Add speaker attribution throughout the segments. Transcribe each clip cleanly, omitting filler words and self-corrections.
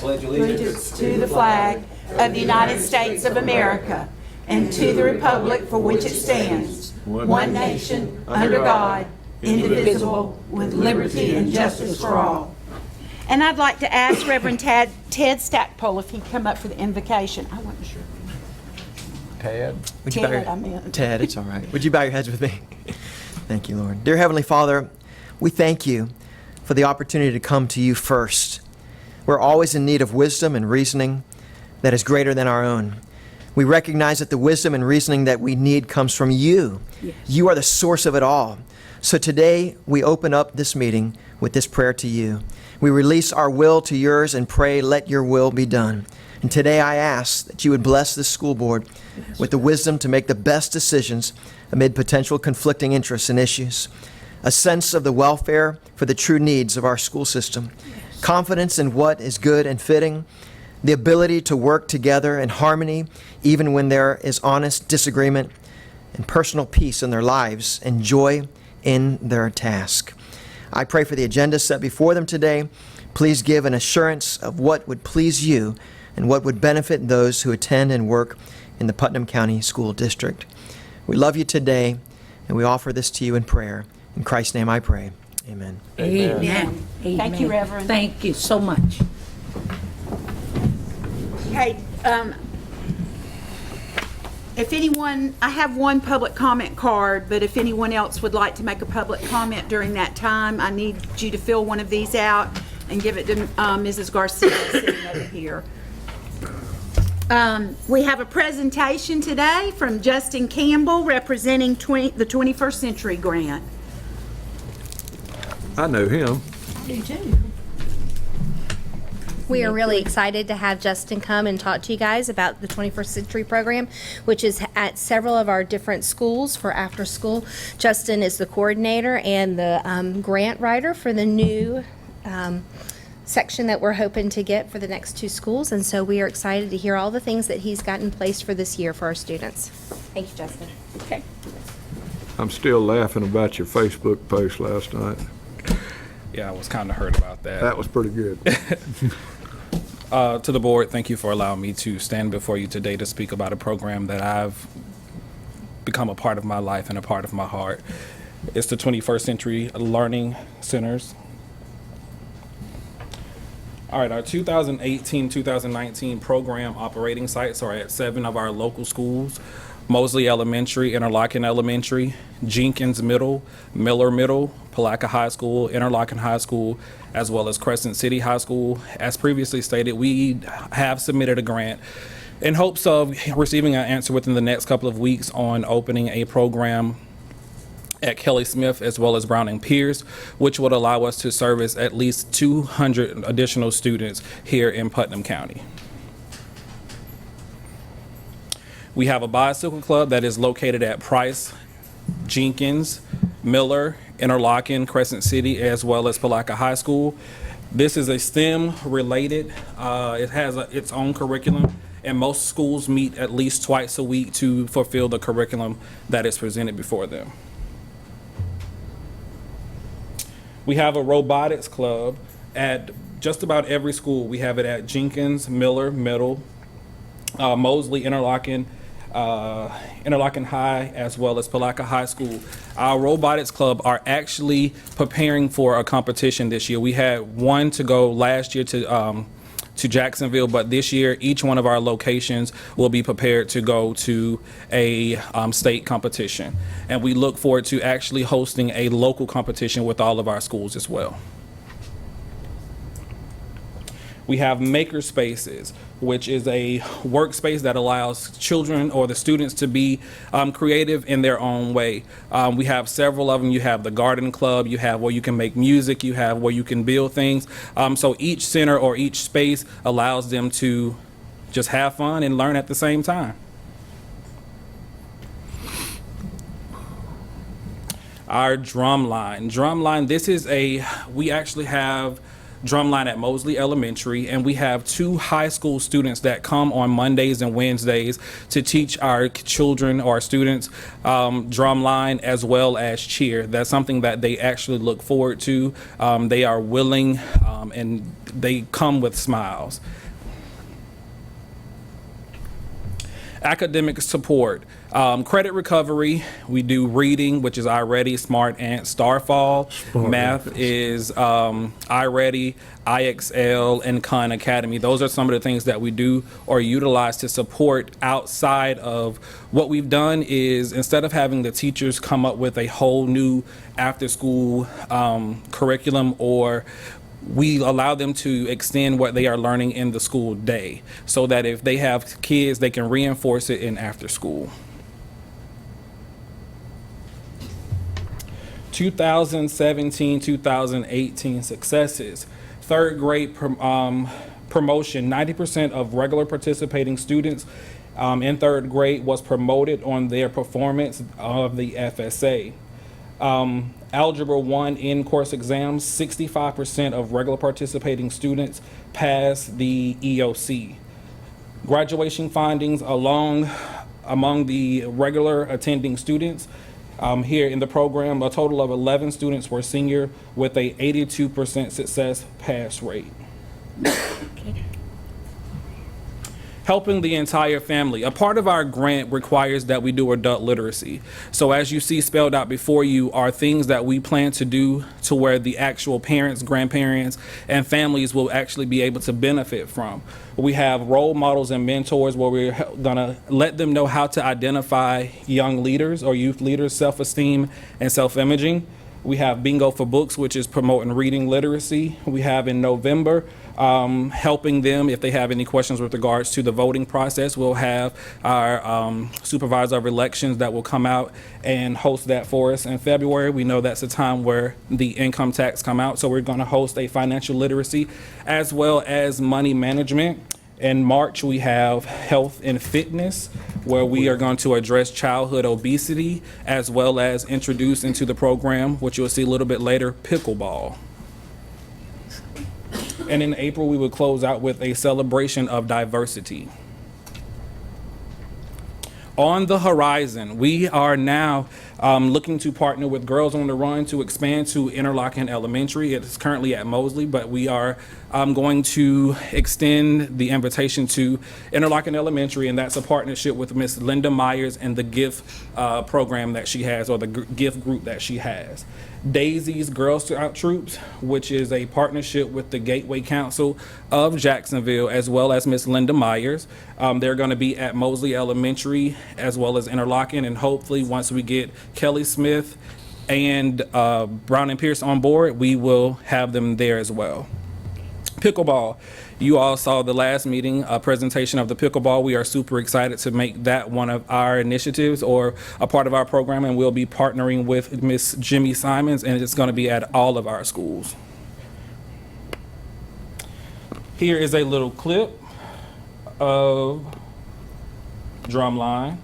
Speaker 1: pledge allegiance to the flag of the United States of America and to the republic for which it stands, one nation, under God, indivisible, with liberty and justice for all. And I'd like to ask Reverend Ted Stackpole if he'd come up for the invocation. I wasn't sure.
Speaker 2: Ted?
Speaker 3: Ted, it's all right. Would you bow your heads with me? Thank you, Lord. Dear Heavenly Father, we thank you for the opportunity to come to you first. We're always in need of wisdom and reasoning that is greater than our own. We recognize that the wisdom and reasoning that we need comes from you. Yes. You are the source of it all. So today, we open up this meeting with this prayer to you. We release our will to yours and pray, let your will be done. And today I ask that you would bless this school board with the wisdom to make the best decisions amid potential conflicting interests and issues, a sense of the welfare for the true needs of our school system, confidence in what is good and fitting, the ability to work together in harmony even when there is honest disagreement, and personal peace in their lives and joy in their task. I pray for the agenda set before them today. Please give an assurance of what would please you and what would benefit those who attend and work in the Putnam County School District. We love you today, and we offer this to you in prayer. In Christ's name I pray. Amen.
Speaker 4: Amen. Amen.
Speaker 1: Thank you, Reverend.
Speaker 4: Thank you so much.
Speaker 1: Hey, if anyone, I have one public comment card, but if anyone else would like to make a public comment during that time, I need you to fill one of these out and give it to Mrs. Garcia sitting over here. We have a presentation today from Justin Campbell representing the 21st Century Grant.
Speaker 2: I know him.
Speaker 1: I do too.
Speaker 5: We are really excited to have Justin come and talk to you guys about the 21st Century Program, which is at several of our different schools for after school. Justin is the coordinator and the grant writer for the new section that we're hoping to get for the next two schools, and so we are excited to hear all the things that he's got in place for this year for our students. Thank you, Justin.
Speaker 1: Okay.
Speaker 2: I'm still laughing about your Facebook post last night.
Speaker 6: Yeah, I was kind of hurt about that.
Speaker 2: That was pretty good.
Speaker 6: To the board, thank you for allowing me to stand before you today to speak about a program that I've become a part of my life and a part of my heart. It's the 21st Century Learning Centers. All right, our 2018-2019 program operating sites are at 7 of our local schools: Mosley Elementary, Interlochen Elementary, Jenkins Middle, Miller Middle, Palaca High School, Interlochen High School, as well as Crescent City High School. As previously stated, we have submitted a grant in hopes of receiving an answer within the next couple of weeks on opening a program at Kelly Smith as well as Browning Pierce, which would allow us to service at least 200 additional students here in Putnam County. We have a bicycle club that is located at Price, Jenkins, Miller, Interlochen, Crescent City, as well as Palaca High School. This is a STEM related, it has its own curriculum, and most schools meet at least twice a week to fulfill the curriculum that is presented before them. We have a robotics club at just about every school. We have it at Jenkins, Miller, Middle, Mosley, Interlochen High, as well as Palaca High School. Our robotics club are actually preparing for a competition this year. We had one to go last year to Jacksonville, but this year each one of our locations will be prepared to go to a state competition. And we look forward to actually hosting a local competition with all of our schools as well. We have maker spaces, which is a workspace that allows children or the students to be creative in their own way. We have several of them. You have the garden club, you have where you can make music, you have where you can build things. So each center or each space allows them to just have fun and learn at the same time. Our drumline, this is we actually have Drumline at Mosley Elementary, and we have 2 high school students that come on Mondays and Wednesdays to teach our children or our students drumline as well as cheer. That's something that they actually look forward to. They are willing and they come with smiles. Academic support, credit recovery. We do reading, which is iReady, Smart Ant, Starfall. Math is iReady, IXL, and Khan Academy. Those are some of the things that we do or utilize to support outside of what we've done. Is instead of having the teachers come up with a whole new after-school curriculum, or we allow them to extend what they are learning in the school day, so that if they have kids, they can reinforce it in after school. 2017-2018 successes. Third grade promotion, 90% of regular participating students in third grade was promoted on their performance of the FSA. Algebra 1 in-course exams, 65% of regular participating students passed the EOC. Graduation findings among the regular attending students here in the program, a total of 11 students were senior with a 82% success pass rate. Helping the entire family. A part of our grant requires that we do adult literacy. So as you see spelled out before you are things that we plan to do to where the actual parents, grandparents, and families will actually be able to benefit from. We have role models and mentors where we're gonna let them know how to identify young leaders or youth leaders' self-esteem and self-imaging. We have Bingo for Books, which is promoting reading literacy. We have in November, helping them if they have any questions with regards to the voting process. We'll have our supervisor of elections that will come out and host that for us. In February, we know that's a time where the income tax come out, so we're going to host a financial literacy as well as money management. In March, we have health and fitness, where we are going to address childhood obesity, as well as introduce into the program, which you'll see a little bit later, pickleball. And in April, we will close out with a celebration of diversity. On the horizon, we are now looking to partner with Girls on the Run to expand to Interlochen Elementary. It is currently at Mosley, but we are going to extend the invitation to Interlochen Elementary, and that's a partnership with Miss Linda Myers and the GIFT program that she has, or the GIFT group that she has. Daisy's Girl Scout Troops, which is a partnership with the Gateway Council of Jacksonville, as well as Miss Linda Myers. They're going to be at Mosley Elementary as well as Interlochen, and hopefully once we get Kelly Smith and Brown and Pierce on board, we will have them there as well. Pickleball. You all saw the last meeting, presentation of the pickleball. We are super excited to make that one of our initiatives or a part of our program, and we'll be partnering with Miss Jimmy Simons, and it's going to be at all of our schools. Here is a little clip of Drumline.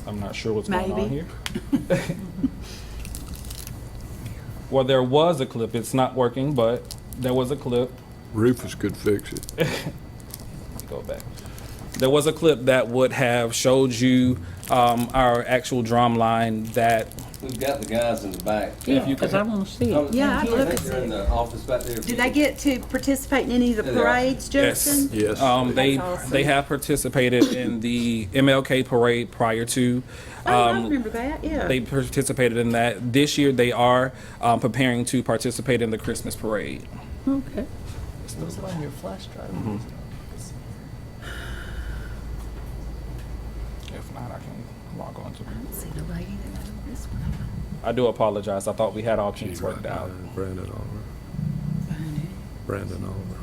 Speaker 6: I'm not sure what's going on here. Well, there was a clip. It's not working, but there was a clip.
Speaker 2: Rufus could fix it.
Speaker 6: Go back. There was a clip that would have showed you our actual drum line that.
Speaker 7: We've got the guys in the back.
Speaker 4: Yeah, because I want to see it.
Speaker 1: Yeah, I'd love to
Speaker 7: They're in the office back there.
Speaker 1: Do they get to participate in any of the
Speaker 7: Yeah, they are.
Speaker 1: parades, Justin?
Speaker 2: Yes.
Speaker 6: They
Speaker 1: awesome.
Speaker 6: they have participated in the MLK parade prior to.
Speaker 1: Oh, I remember that, yeah.
Speaker 6: They participated in that. This year they are preparing to participate in the Christmas parade.
Speaker 4: Okay.
Speaker 6: If not, I can log on to it.
Speaker 1: See nobody that knows this one.
Speaker 6: I do apologize. I thought we had all kinks worked out.
Speaker 2: Brandon Oliver. Brandon Oliver.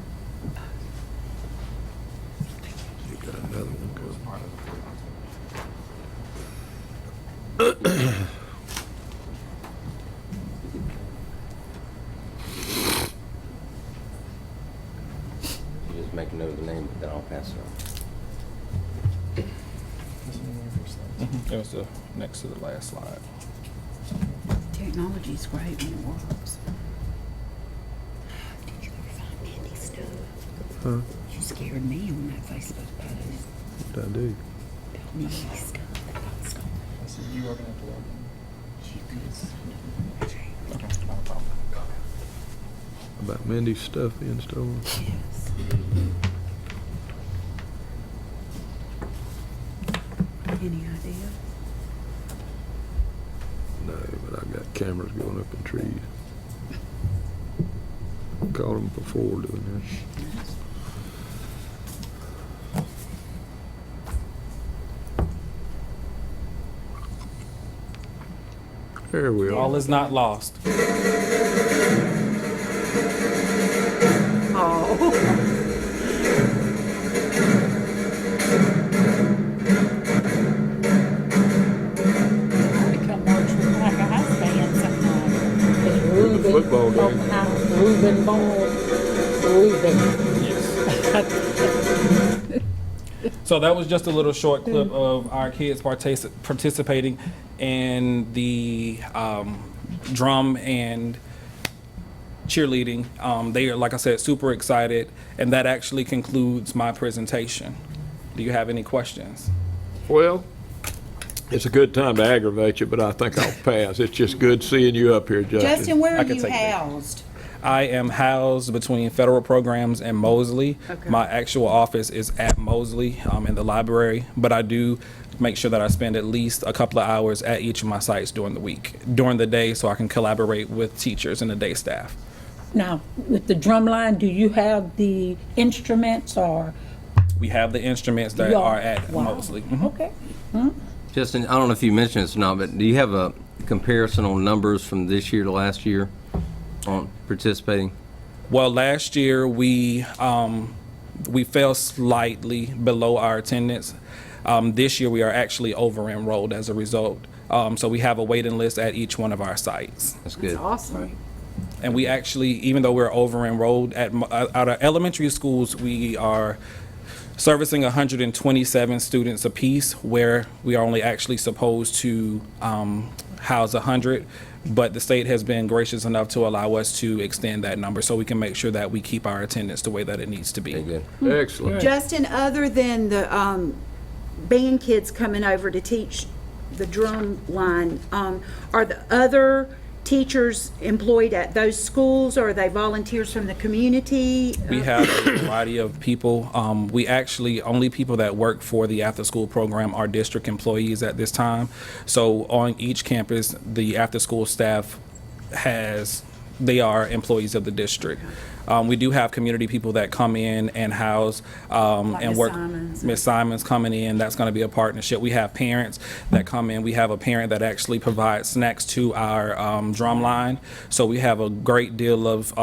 Speaker 2: You got another one coming.
Speaker 7: You just make a note of the name, then I'll pass it on.
Speaker 6: It was the next to the last slide.
Speaker 1: Technology's great when it works. Did you ever find Mandy's stuff?
Speaker 2: Huh?
Speaker 1: You scared me on that Facebook post.
Speaker 2: What I do?
Speaker 1: Mandy's stuff that got stolen.
Speaker 6: You working at the lab?
Speaker 1: She could
Speaker 6: Okay, not a problem.
Speaker 2: About Mindy's stuff being stolen?
Speaker 1: Yes. Any idea?
Speaker 2: No, but I got cameras going up in trees. Caught them before doing that. There we are.
Speaker 6: All is not lost.
Speaker 1: Become more like a house band sometimes.
Speaker 4: It's Reuben.
Speaker 2: football game.
Speaker 4: Open house, Reuben Ball. Reuben.
Speaker 6: So that was just a little short clip of our kids participating in the drum and cheerleading. They are, like I said, super excited, and that actually concludes my presentation. Do you have any questions?
Speaker 2: Well, it's a good time to aggravate you, but I think I'll pass. It's just good seeing you up here, Justin.
Speaker 1: Justin, where
Speaker 6: I
Speaker 1: are
Speaker 6: can
Speaker 1: you
Speaker 6: take that.
Speaker 1: housed?
Speaker 6: I am housed between federal programs and Mosley.
Speaker 1: Okay.
Speaker 6: My actual office is at Mosley in the library, but I do make sure that I spend at least a couple of hours at each of my sites during the week, during the day, so I can collaborate with teachers and the day staff.
Speaker 4: Now, with the drum line, do you have the instruments or?
Speaker 6: We have the instruments that
Speaker 4: y'all-
Speaker 6: are at
Speaker 4: Wow.
Speaker 6: Mosley. Mhm.
Speaker 4: Okay.
Speaker 7: Justin, I don't know if you mentioned this or not, but do you have a comparison on numbers from this year to last year on participating?
Speaker 6: Well, last year we fell slightly below our attendance. This year we are actually over enrolled as a result. So we have a waiting list at each one of our sites.
Speaker 7: That's good.
Speaker 1: Awesome.
Speaker 6: And we actually, even though we're over enrolled at our elementary schools, we are servicing 127 students apiece, where we are only actually supposed to house 100. But the state has been gracious enough to allow us to extend that number so we can make sure that we keep our attendance the way that it needs to be.
Speaker 7: Very good.
Speaker 2: Excellent.
Speaker 1: Justin, other than the band kids coming over to teach the drum line, are the other teachers employed at those schools, or are they volunteers from the community?
Speaker 6: We have a variety of people. We actually, only people that work for the after-school program are district employees at this time. So on each campus, the after-school staff they are employees of the district. We do have community people that come in and house and
Speaker 1: Miss
Speaker 6: work.
Speaker 1: Simons.
Speaker 6: Miss Simon's coming in. That's going to be a partnership. We have parents that come in. We have a parent that actually provides snacks to our drum line. So we have a great deal of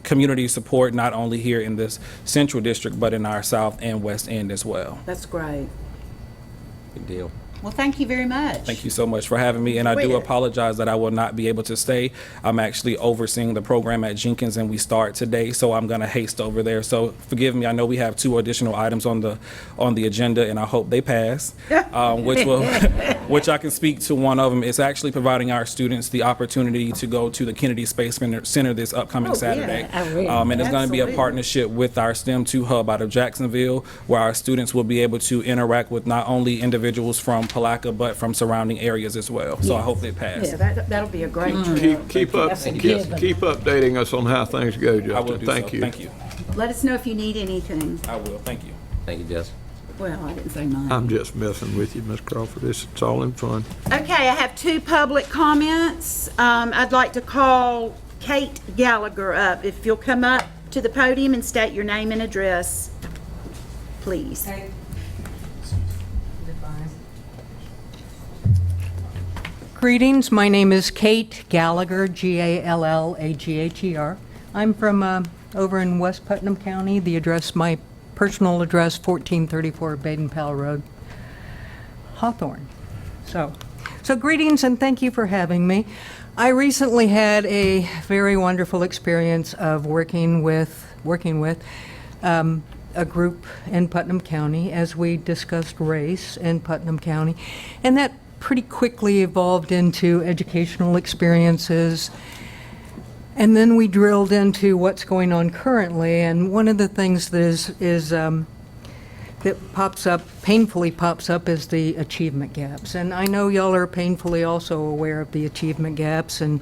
Speaker 6: community support, not only here in this central district, but in our south and west end as well.
Speaker 1: That's great.
Speaker 7: Good deal.
Speaker 1: Well, thank you very much.
Speaker 6: Thank you so much for having me, and I do
Speaker 1: Wait.
Speaker 6: apologize that I will not be able to stay. I'm actually overseeing the program at Jenkins, and we start today, so I'm going to haste over there. So forgive me. I know we have 2 additional items on the agenda, and I hope they pass, which I can speak to one of them. It's actually providing our students the opportunity to go to the Kennedy Space Center this upcoming
Speaker 1: Oh,
Speaker 6: Saturday.
Speaker 4: I read.
Speaker 6: And it's going to be a
Speaker 1: Absolutely.
Speaker 6: partnership with our STEM 2 hub out of Jacksonville, where our students will be able to interact with not only individuals from Palaca, but from surrounding areas as well. So I hope they pass.
Speaker 1: Yeah, that'll be a great trip.
Speaker 2: Keep updating us on how things go,
Speaker 6: I will
Speaker 2: Justin.
Speaker 6: do
Speaker 2: Thank
Speaker 6: so.
Speaker 2: you.
Speaker 6: Thank you.
Speaker 1: Let us know if you need anything.
Speaker 6: I will. Thank you.
Speaker 7: Thank you, Justin.
Speaker 1: Well, I didn't say mine.
Speaker 2: I'm just messing with you, Miss Crawford. It's all in fun.
Speaker 1: Okay, I have 2 public comments. I'd like to call Kate Gallagher up. If you'll come up to the podium and state your name and address, please.
Speaker 8: Greetings, my name is Kate Gallagher, Gallagher. I'm from over in West Putnam County. My personal address, 1434 Baden-Powell Road, Hawthorne. So greetings and thank you for having me. I recently had a very wonderful experience of working with a group in Putnam County as we discussed race in Putnam County, and that pretty quickly evolved into educational experiences. And then we drilled into what's going on currently, and one of the things that that painfully pops up, is the achievement gaps. And I know y'all are painfully also aware of the achievement gaps, and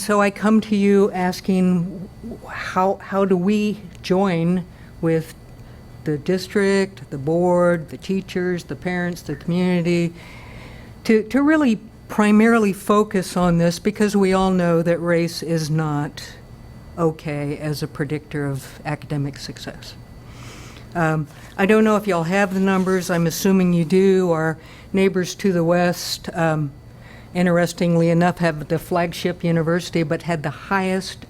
Speaker 8: so I come to you asking, how do we join with the district, the board, the teachers, the parents, the community, to really primarily focus on this, because we all know that race is not okay as a predictor of academic success. I don't know if y'all have the numbers. I'm assuming you do. Our neighbors to the west, interestingly enough, have the flagship university, but had the highest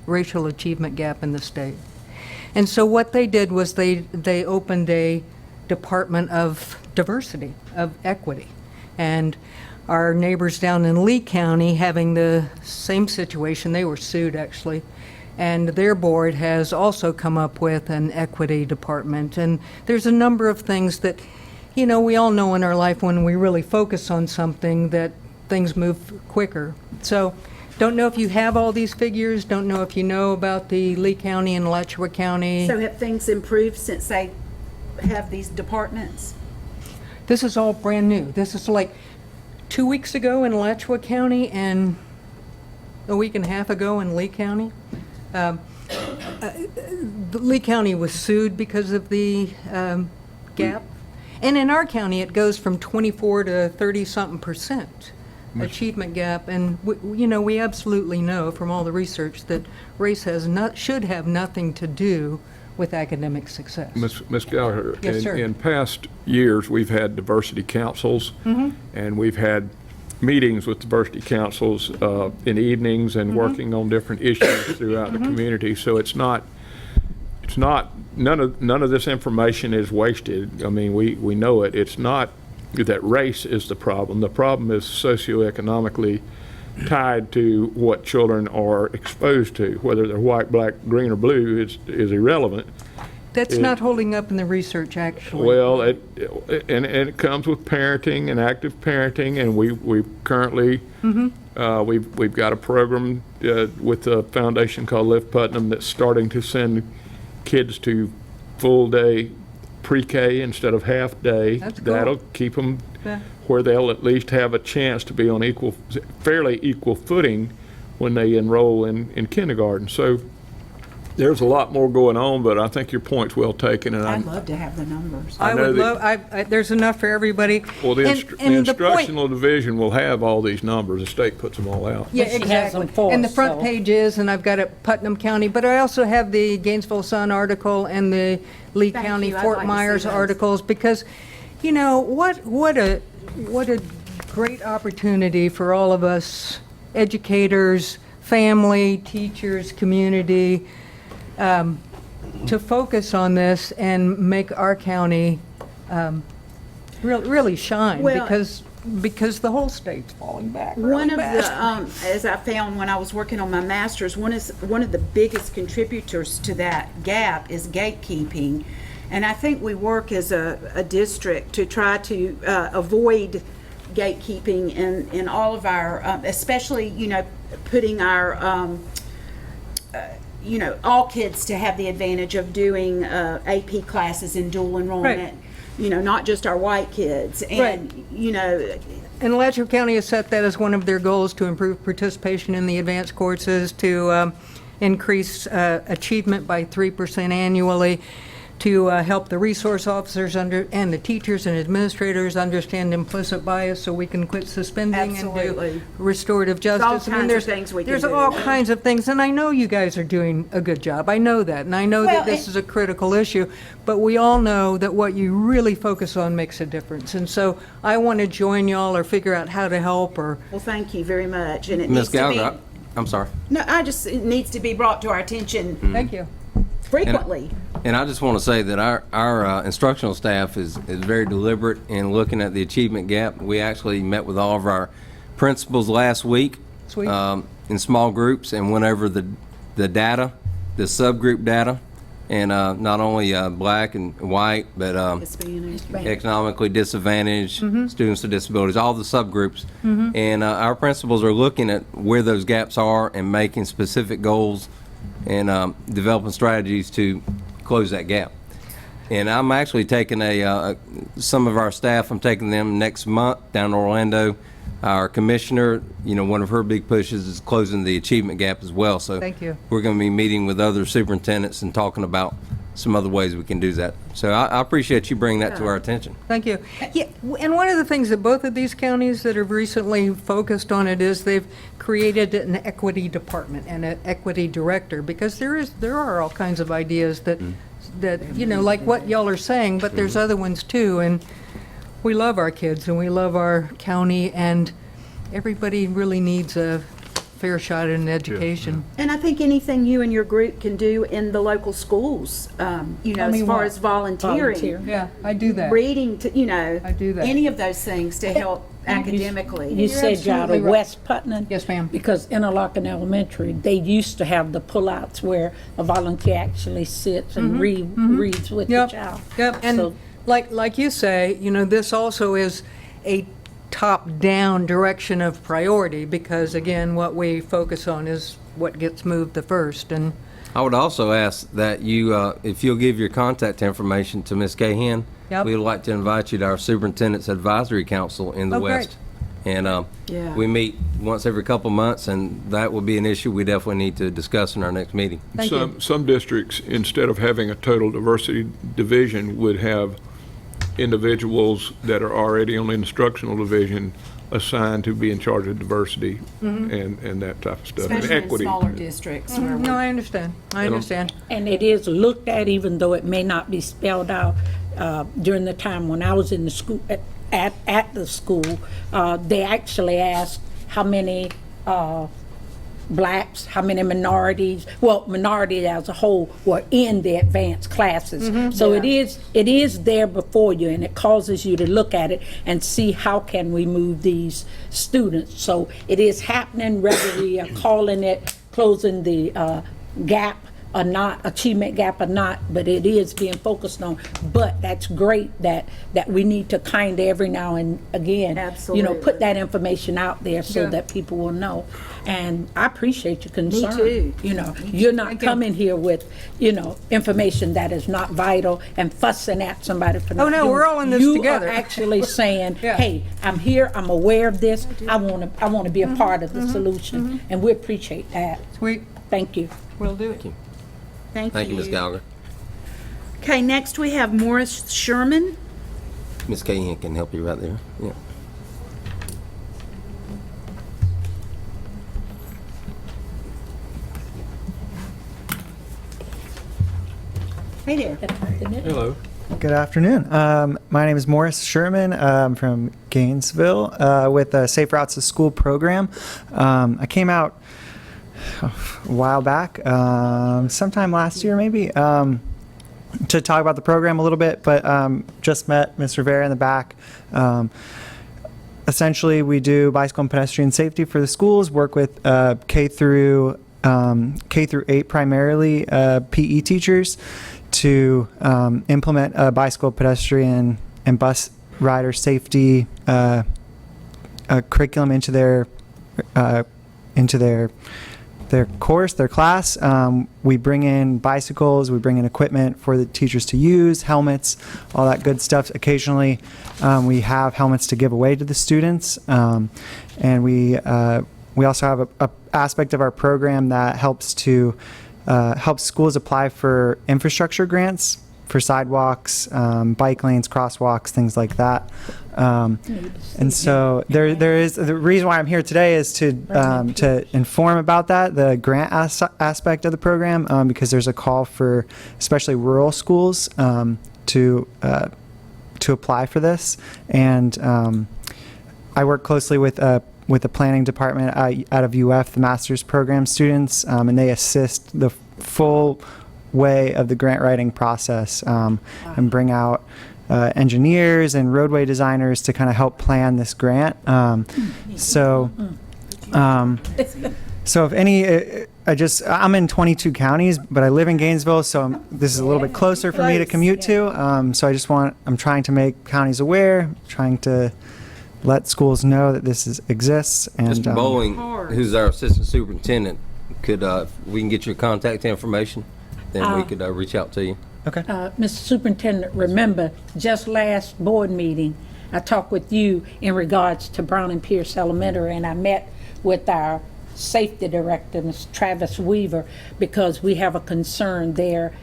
Speaker 8: racial achievement gap in the state. And so what they did was they opened a Department of Diversity, of Equity. And our neighbors down in Lee County, having the same situation, they were sued actually, and their board has also come up with an equity department. And there's a number of things that, we all know in our life when we really focus on something that things move quicker. So don't know if you have all these figures, don't know if you know about the Lee County and Alachua County.
Speaker 1: So have things improved since they have these departments?
Speaker 8: This is all brand new. This is like 2 weeks ago in Alachua County and a week and a half ago in Lee County. Lee County was sued because of the gap. And in our county, it goes from 24 to 30-something% achievement gap. And, we absolutely know from all the research that race should have nothing to do with academic success.
Speaker 2: Ms. Gallagher,
Speaker 8: Yes, sir.
Speaker 2: in past years, we've had diversity councils, and we've had meetings with diversity councils in evenings and working on different issues throughout the community. So it's not none of this information is wasted. I mean, we know it. It's not that race is the problem. The problem is socioeconomically tied to what children are exposed to. Whether they're white, black, green, or blue is irrelevant.
Speaker 8: That's not holding up in the research, actually.
Speaker 2: Well, it comes with parenting and active parenting, and we currently we've got a program with a foundation called Lift Putnam that's starting to send kids to full day pre-K instead of half day.
Speaker 8: That's cool.
Speaker 2: That'll keep them
Speaker 8: Yeah.
Speaker 2: where they'll at least have a chance to be on fairly equal footing when they enroll in kindergarten. So there's a lot more going on, but I think your point's well taken, and
Speaker 1: I'd love to have the numbers.
Speaker 8: I
Speaker 2: know
Speaker 8: would
Speaker 2: that-
Speaker 8: love, there's enough for everybody.
Speaker 2: well, the
Speaker 8: And the point-
Speaker 2: instructional division will have all these numbers. The state puts them all out.
Speaker 8: Yeah,
Speaker 4: But she has
Speaker 8: exactly.
Speaker 4: them for
Speaker 8: And the
Speaker 4: us,
Speaker 8: front
Speaker 4: so-
Speaker 8: page is, and I've got it Putnam County, but I also have the Gainesville Sun article and the Lee
Speaker 1: Thank
Speaker 8: County
Speaker 1: you. I'd
Speaker 8: Fort
Speaker 1: like to see
Speaker 8: Myers
Speaker 1: those.
Speaker 8: articles, because, what a great opportunity for all of us, educators, family, teachers, community, to focus on this and make our county really shine,
Speaker 1: Well-
Speaker 8: because the whole state's falling back
Speaker 1: One
Speaker 8: really
Speaker 1: of
Speaker 8: fast.
Speaker 1: the, as I found when I was working on my master's, one of the biggest contributors to that gap is gatekeeping. And I think we work as a district to try to avoid gatekeeping in all of our, especially, putting our, all kids to have the advantage of doing AP classes in dual enrollment. Not just our white kids. And,
Speaker 8: And Alachua County has set that as one of their goals, to improve participation in the advanced courses, to increase achievement by 3% annually, to help the resource officers and the teachers and administrators understand implicit bias so we can quit suspending and do
Speaker 1: Absolutely.
Speaker 8: restorative justice.
Speaker 1: all kinds of things we can
Speaker 8: there's
Speaker 1: do.
Speaker 8: all kinds of things, and I know you guys are doing a good job. I know that, and I know
Speaker 1: Well,
Speaker 8: that this is a critical issue, but we all know that what you really focus on makes a difference. And so I want to join y'all or figure out how to help or
Speaker 1: well, thank you very much. And it
Speaker 7: Ms.
Speaker 1: needs to be,
Speaker 7: Gallagher, I'm sorry.
Speaker 1: no, it needs to be brought to our attention
Speaker 8: thank you.
Speaker 1: frequently.
Speaker 7: And I just want to say that our instructional staff is very deliberate in looking at the achievement gap. We actually met with all of our principals last week
Speaker 8: Sweet.
Speaker 7: in small groups and went over the data, the subgroup data, and not only black and white, but economically disadvantaged, students with disabilities, all the subgroups. And our principals are looking at where those gaps are and making specific goals and developing strategies to close that gap. And I'm actually taking some of our staff, I'm taking them next month down in Orlando. Our commissioner, one of her big pushes is closing the achievement gap as well. So
Speaker 8: Thank you.
Speaker 7: we're going to be meeting with other superintendents and talking about some other ways we can do that. So I appreciate you bringing that to our attention.
Speaker 8: Thank you. Yeah, and one of the things that both of these counties that have recently focused on it is they've created an equity department and an equity director, because there are all kinds of ideas that like what y'all are saying, but there's other ones too. And we love our kids and we love our county, and everybody really needs a fair shot at an education.
Speaker 1: And I think anything you and your group can do in the local schools, as far as volunteering.
Speaker 4: Volunteer.
Speaker 8: Yeah, I do that.
Speaker 1: Reading,
Speaker 8: I do that.
Speaker 1: any of those things to help academically.
Speaker 4: You said you're out
Speaker 8: absolutely
Speaker 4: of
Speaker 8: right.
Speaker 4: West Putnam?
Speaker 8: Yes, ma'am.
Speaker 4: Because Interlochen Elementary, they used to have the pullouts where a volunteer actually sits and reads with the
Speaker 8: Yep,
Speaker 4: child.
Speaker 8: yep, and
Speaker 4: So-
Speaker 8: like you say, this also is a top-down direction of priority, because again, what we focus on is what gets moved the first, and
Speaker 7: I would also ask that you, if you'll give your contact information to Ms. Cahan,
Speaker 8: Yep.
Speaker 7: we would like to invite you to our Superintendent's Advisory Council in the
Speaker 8: Oh, great.
Speaker 7: West. And
Speaker 1: Yeah.
Speaker 7: we meet once every couple months, and that will be an issue we definitely need to discuss in our next meeting.
Speaker 8: Thank you.
Speaker 2: Some districts, instead of having a total diversity division, would have individuals that are already on the instructional division assigned to be in charge of diversity and that type of stuff. and
Speaker 1: Especially in
Speaker 2: equity.
Speaker 1: smaller districts where
Speaker 8: No, I understand, I understand.
Speaker 4: And it is looked at, even though it may not be spelled out. During the time when I was in the school, at the school, they actually asked how many blacks, how many minorities, minority as a whole were in the advanced classes. So it is there before you, and it causes you to look at it and see how can we move these students. So it is happening, whether we are calling it closing the gap or not, achievement gap or not, but it is being focused on. But that's great that we need to kind of every now and again,
Speaker 1: Absolutely.
Speaker 4: put that information out there so
Speaker 8: Yeah.
Speaker 4: that people will know. And I appreciate your concern.
Speaker 1: too.
Speaker 4: You're not coming here with, information that is not vital and fussing at somebody for not
Speaker 8: Oh, no,
Speaker 4: doing
Speaker 8: we're all in this together.
Speaker 4: You are actually saying,
Speaker 8: Yeah.
Speaker 4: hey, I'm here, I'm aware of this, I want to be a part of the solution, and we appreciate that.
Speaker 8: Sweet,
Speaker 4: Thank you.
Speaker 8: we'll do it.
Speaker 1: Thank
Speaker 7: Thank you, Ms. Gallagher.
Speaker 1: Okay, next we have Morris Sherman.
Speaker 7: Ms. Cahan can help you right there. Yeah.
Speaker 1: Hey there.
Speaker 2: Hello.
Speaker 9: Good afternoon. My name is Morris Sherman. I'm from Gainesville with the Safe Routes to School program. I came out a while back, sometime last year maybe, to talk about the program a little bit, but just met Ms. Rivera in the back. Essentially, we do bicycle and pedestrian safety for the schools, work with K through 8 primarily PE teachers to implement a bicycle, pedestrian, and bus rider safety curriculum into their course, their class. We bring in bicycles, we bring in equipment for the teachers to use, helmets, all that good stuff. Occasionally, we have helmets to give away to the students, and we also have a aspect of our program that helps schools apply for infrastructure grants for sidewalks, bike lanes, crosswalks, things like that. And so there is the reason why I'm here today is to inform about that, the grant aspect of the program, because there's a call for especially rural schools to apply for this, and I work closely with the planning department out of UF, the master's program students, and they assist the full way of the grant writing process and bring out engineers and roadway designers to kind of help plan this grant. So if I'm in 22 counties, but I live in Gainesville, so this is a little bit closer for me to commute to. So I'm trying to make counties aware, trying to let schools know that this exists. And
Speaker 7: Mr. Bowling, who's our assistant superintendent, could, we can get your contact information, then we could reach out to you.
Speaker 9: Okay.
Speaker 4: Mr. Superintendent, remember, just last board meeting, I talked with you in regards to Brown and Pierce Elementary, and I met with our safety director, Mr. Travis Weaver, because we have a concern there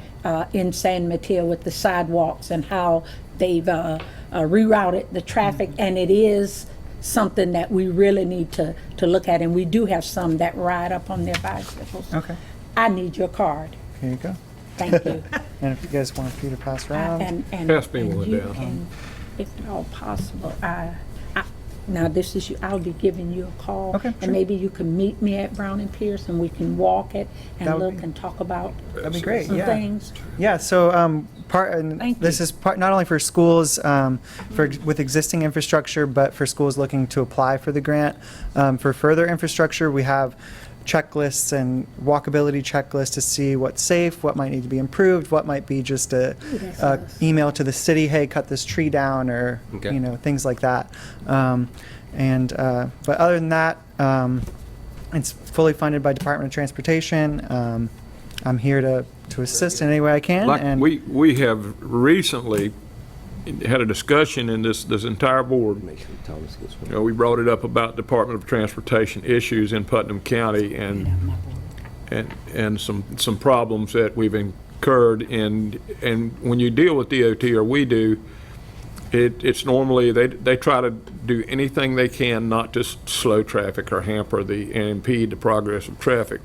Speaker 4: in San Mateo with the sidewalks and how they've rerouted the traffic, and it is something that we really need to look at, and we do have some that ride up on their bicycles.
Speaker 9: Okay.
Speaker 4: I need your card.
Speaker 9: Here you go.
Speaker 4: Thank you.
Speaker 9: And if you guys want Peter to pass around.
Speaker 4: And
Speaker 2: Pass me one
Speaker 4: you
Speaker 2: down.
Speaker 4: can, if at all possible, now this is you, I'll be giving you a call.
Speaker 9: Okay, sure.
Speaker 4: And maybe you can meet me at Brown and Pierce and we can walk it
Speaker 9: That
Speaker 4: and
Speaker 9: would
Speaker 4: look
Speaker 9: be-
Speaker 4: and talk about
Speaker 9: That'd be great,
Speaker 4: some
Speaker 9: yeah.
Speaker 4: things.
Speaker 9: Yeah, so and
Speaker 4: Thank
Speaker 9: this
Speaker 4: you.
Speaker 9: is not only for schools with existing infrastructure, but for schools looking to apply for the grant. For further infrastructure, we have checklists and walkability checklists to see what's safe, what might need to be improved, what might be just a email to the city, hey, cut this tree down, or
Speaker 7: Okay.
Speaker 9: things like that. But other than that, it's fully funded by Department of Transportation. I'm here to assist in any way I can.
Speaker 2: Like,
Speaker 9: and
Speaker 2: we have recently had a discussion in this entire board. We brought it up about Department of Transportation issues in Putnam County and some problems that we've incurred. And when you deal with DOT, or we do, it's normally, they try to do anything they can not to slow traffic or hamper and impede the progress of traffic.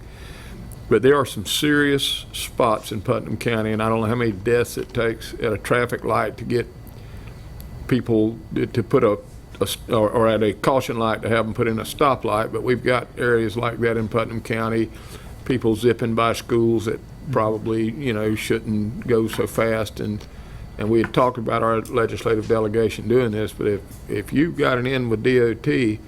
Speaker 2: But there are some serious spots in Putnam County, and I don't know how many deaths it takes at a traffic light to get people to put or at a caution light to have them put in a stoplight. But we've got areas like that in Putnam County, people zipping by schools that probably, shouldn't go so fast. And we had talked about our legislative delegation doing this, but if you've got an in with DOT,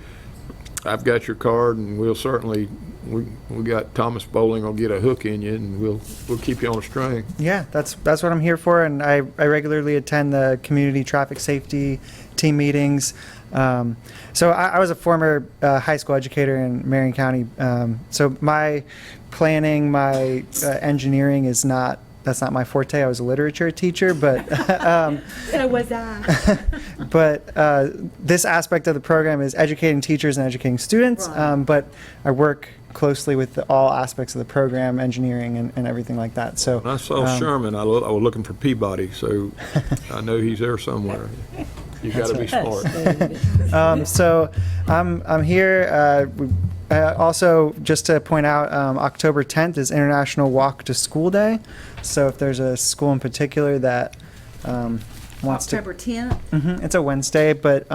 Speaker 2: I've got your card, and we'll certainly, we got Thomas Bowling will get a hook in you, and we'll keep you on a string.
Speaker 9: yeah, that's what I'm here for, and I regularly attend the community traffic safety team meetings. So I was a former high school educator in Marion County, so my planning, my engineering that's not my forte. I was a literature teacher, but
Speaker 1: So was I.
Speaker 9: but this aspect of the program is educating teachers and educating students. But I work closely with all aspects of the program, engineering and everything like that. So
Speaker 2: When I saw Sherman, I was looking for Peabody, so I know he's there somewhere. You got to be smart.
Speaker 9: So I'm here. Also, just to point out, October 10th is International Walk to School Day. So if there's a school in particular that wants to,
Speaker 1: October 10th.
Speaker 9: It's a Wednesday, but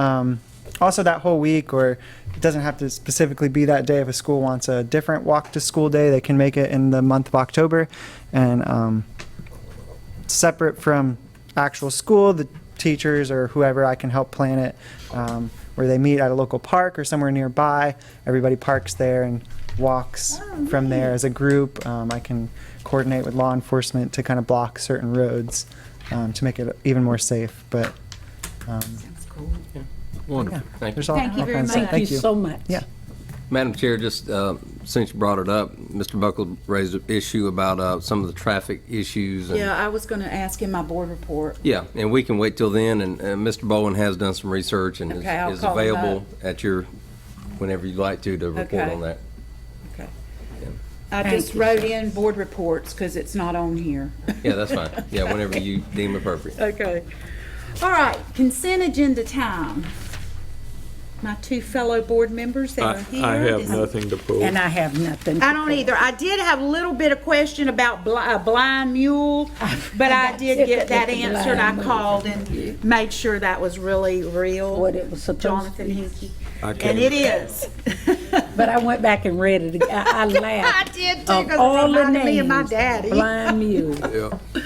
Speaker 9: also that whole week, or it doesn't have to specifically be that day. If a school wants a different walk to school day, they can make it in the month of October. And separate from actual school, the teachers or whoever, I can help plan it, where they meet at a local park or somewhere nearby. Everybody parks there and walks from there as a group. I can coordinate with law enforcement to kind of block certain roads to make it even more safe. But
Speaker 2: Wonderful.
Speaker 7: Thank you.
Speaker 9: there's all,
Speaker 1: Thank you
Speaker 9: all
Speaker 1: very
Speaker 9: kinds
Speaker 1: much.
Speaker 9: of
Speaker 4: Thank you so much.
Speaker 9: Yeah.
Speaker 7: Madam Chair, just since you brought it up, Mr. Buckle raised an issue about some of the traffic issues. And,
Speaker 1: Yeah, I was going to ask in my board report.
Speaker 7: yeah, and we can wait till then, and Mr. Bowen has done some research and
Speaker 1: Okay, I'll
Speaker 7: is
Speaker 1: call him
Speaker 7: available at your, whenever you'd like to report
Speaker 1: Okay.
Speaker 7: on that.
Speaker 1: Okay. I just wrote in board reports because it's not on here.
Speaker 7: Yeah, that's fine. Yeah, whenever you deem appropriate.
Speaker 1: Okay. All right, consent agenda time. My two fellow board members that are here.
Speaker 2: I have
Speaker 1: Does-
Speaker 2: nothing to pull.
Speaker 4: And I have nothing.
Speaker 1: I don't either. I did have a little bit of question about a blind mule, but I did get that answered. I called and made sure that was really real.
Speaker 4: What it was supposed to
Speaker 1: Jonathan
Speaker 4: be.
Speaker 1: Hickey.
Speaker 2: I
Speaker 1: And
Speaker 2: can't-
Speaker 1: it is.
Speaker 4: But I went back and read it again. I
Speaker 1: I
Speaker 4: laughed.
Speaker 1: did too,
Speaker 4: Of
Speaker 1: because
Speaker 4: all
Speaker 1: it
Speaker 4: the
Speaker 1: reminded me of my
Speaker 4: names,
Speaker 1: daddy.
Speaker 4: Blind mule.
Speaker 2: Yeah.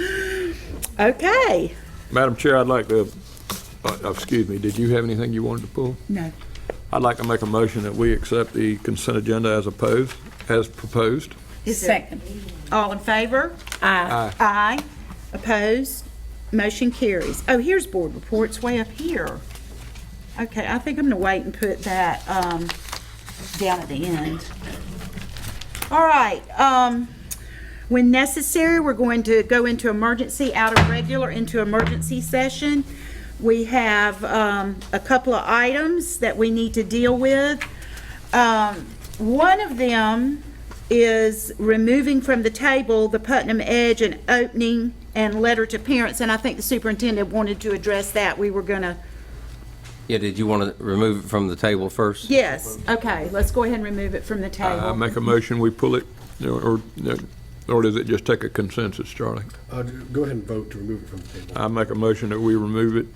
Speaker 1: Okay.
Speaker 2: Madam Chair, I'd like to, excuse me, did you have anything you wanted to pull?
Speaker 1: No.
Speaker 2: I'd like to make a motion that we accept the consent agenda as proposed.
Speaker 1: Is there-
Speaker 4: Second.
Speaker 1: All in favor?
Speaker 4: Aye.
Speaker 1: Aye. Opposed? Motion carries. Oh, here's board reports way up here. Okay, I think I'm gonna wait and put that, down at the end. All right, when necessary, we're going to go into emergency, out of regular into emergency session. We have, a couple of items that we need to deal with. One of them is removing from the table the Putnam Edge and opening and letter to parents, and I think the superintendent wanted to address that. We were gonna,
Speaker 7: Yeah, did you want to remove it from the table first?
Speaker 1: yes, okay, let's go ahead and remove it from the
Speaker 2: I
Speaker 1: table.
Speaker 2: make a motion, we pull it, or does it just take a consensus, Charlie?
Speaker 10: Go ahead and vote to remove it from the table.
Speaker 2: I make a motion that we remove it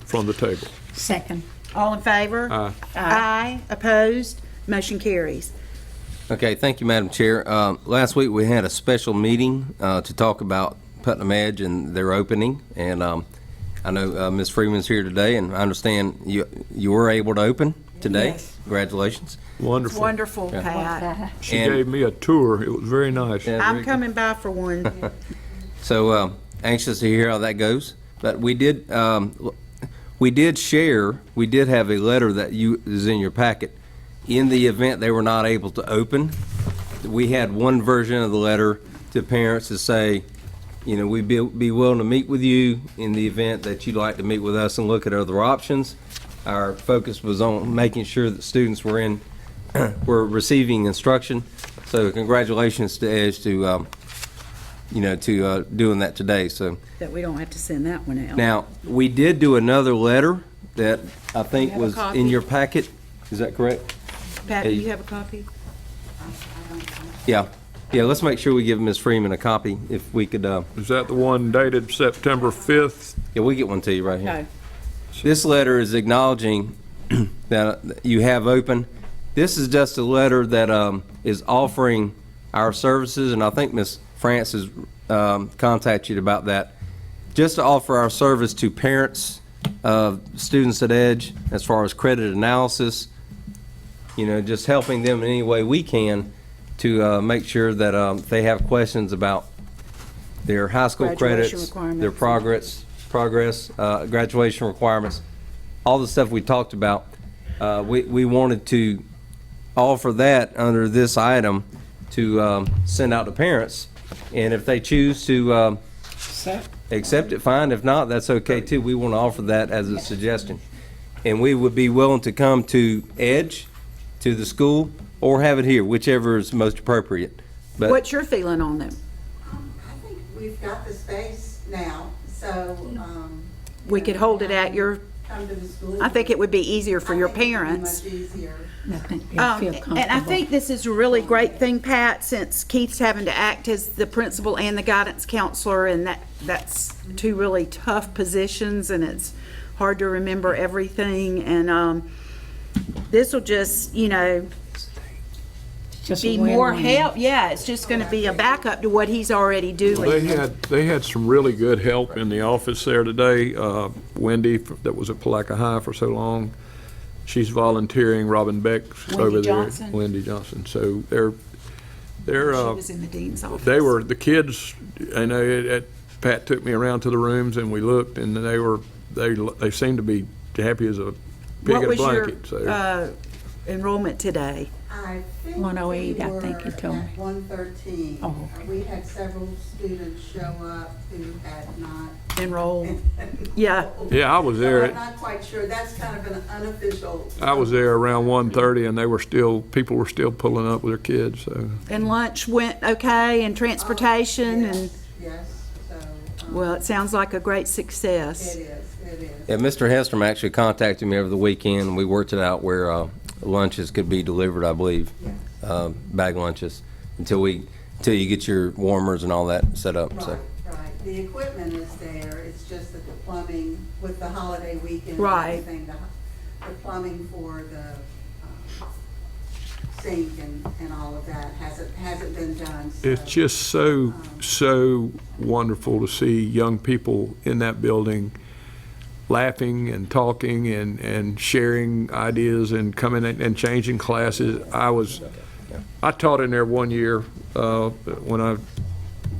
Speaker 2: from the table.
Speaker 4: Second.
Speaker 1: All in favor?
Speaker 2: Aye.
Speaker 1: Aye. Opposed? Motion carries.
Speaker 7: Okay, thank you, Madam Chair. Last week, we had a special meeting to talk about Putnam Edge and their opening, and I know Ms. Freeman's here today, and I understand you were able to open today.
Speaker 1: Yes.
Speaker 7: Congratulations.
Speaker 2: Wonderful.
Speaker 1: Wonderful, Pat.
Speaker 2: She
Speaker 7: And-
Speaker 2: gave me a tour. It was very nice.
Speaker 7: Yeah,
Speaker 1: I'm
Speaker 7: very-
Speaker 1: coming by for one.
Speaker 7: So anxious to hear how that goes. But we did share. We did have a letter that is in your packet. In the event they were not able to open, we had one version of the letter to parents to say, you know, we'd be willing to meet with you in the event that you'd like to meet with us and look at other options. Our focus was on making sure that students were receiving instruction. So congratulations to Edge to doing that today. So
Speaker 1: That we don't have to send that one out.
Speaker 7: now, we did do another letter that I think
Speaker 1: You have a
Speaker 7: was
Speaker 1: copy?
Speaker 7: in your packet. Is that correct?
Speaker 1: Pat, do you have a copy?
Speaker 7: Yeah. Yeah, let's make sure we give Ms. Freeman a copy if we could,
Speaker 2: Is that the one dated September 5th?
Speaker 7: yeah, we'll get one to you right here.
Speaker 1: No.
Speaker 7: This letter is acknowledging that you have open. This is just a letter that is offering our services, and I think Ms. France has contacted you about that, just to offer our service to parents of students at Edge as far as credit analysis, you know, just helping them in any way we can to make sure that if they have questions about their high school
Speaker 1: Graduation
Speaker 7: credits,
Speaker 1: requirements.
Speaker 7: their progress, graduation requirements, all the stuff we talked about. We wanted to offer that under this item to send out to parents. And if they choose to accept it, fine. If not, that's okay too. We want to offer that as a suggestion. And we would be willing to come to Edge, to the school, or have it here, whichever is most appropriate. But
Speaker 1: What's your feeling on them?
Speaker 11: I think we've got the space now, so,
Speaker 1: We could hold it at your,
Speaker 11: come to the school.
Speaker 1: I think it would be easier for your
Speaker 11: I think it'd be
Speaker 1: parents.
Speaker 11: much easier.
Speaker 4: I think they'll feel comfortable.
Speaker 1: And I think this is a really great thing, Pat, since Keith's having to act as the principal and the guidance counselor, and that's two really tough positions, and it's hard to remember everything, and this will just, you know,
Speaker 4: Just a
Speaker 1: be more
Speaker 4: win-win.
Speaker 1: help. Yeah, it's just going to be a backup to what he's already doing.
Speaker 2: They had some really good help in the office there today. Wendy, that was at Palaca High for so long, she's volunteering. Robin Beck's
Speaker 1: Wendy
Speaker 2: over there.
Speaker 1: Johnson.
Speaker 2: Wendy Johnson. So they're
Speaker 1: She was in the dean's office.
Speaker 2: they were the kids. I know Pat took me around to the rooms and we looked, and they seemed to be happy as a pig
Speaker 1: What
Speaker 2: in a
Speaker 1: was your
Speaker 2: blanket. So
Speaker 1: enrollment today?
Speaker 11: I think
Speaker 4: 108,
Speaker 11: we
Speaker 4: I
Speaker 11: were
Speaker 4: think you told me.
Speaker 11: at 113.
Speaker 4: Oh,
Speaker 11: We had several students show up who had not.
Speaker 1: Enrolled. Yeah.
Speaker 2: yeah, I was
Speaker 11: So
Speaker 2: there.
Speaker 11: I'm not quite sure, that's kind of an unofficial.
Speaker 2: I was there around 1:30, and people were still pulling up with their kids. So
Speaker 1: And lunch went okay, and transportation, and,
Speaker 11: Yes, so.
Speaker 1: well, it sounds like a great success.
Speaker 11: It is.
Speaker 7: yeah, Mr. Hestrom actually contacted me over the weekend, and we worked it out where lunches could be delivered, I believe, bag lunches, until you get your warmers and all that set up. So.
Speaker 11: Right. The equipment is there, it's just that the plumbing, with the holiday weekend and
Speaker 1: Right.
Speaker 11: everything, the plumbing for the sink and all of that hasn't been done. So,
Speaker 2: it's just so wonderful to see young people in that building laughing and talking and sharing ideas and coming in and changing classes. I taught in there one year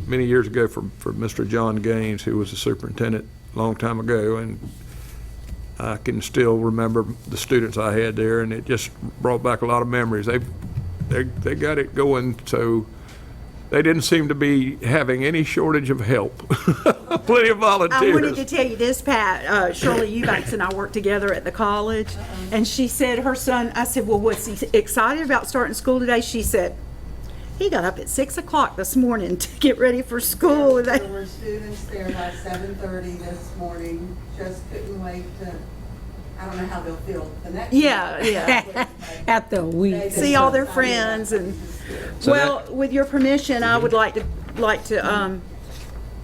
Speaker 2: many years ago for Mr. John Gaines, who was the superintendent a long time ago, and I can still remember the students I had there, and it just brought back a lot of memories. They got it going, so they didn't seem to be having any shortage of help. Plenty of volunteers.
Speaker 1: I wanted to tell you this, Pat. Shirley Eubanks and I worked together at the college, and she said her son, I said, well, was he excited about starting school today? She said, he got up at 6 o'clock this morning to get ready for school.
Speaker 11: There were students there by 7:30 this morning, just couldn't wait to, I don't know how they'll feel the next.
Speaker 1: Yeah.
Speaker 4: After a week.
Speaker 1: See all their friends and,
Speaker 7: So
Speaker 1: well, with your permission, I would like to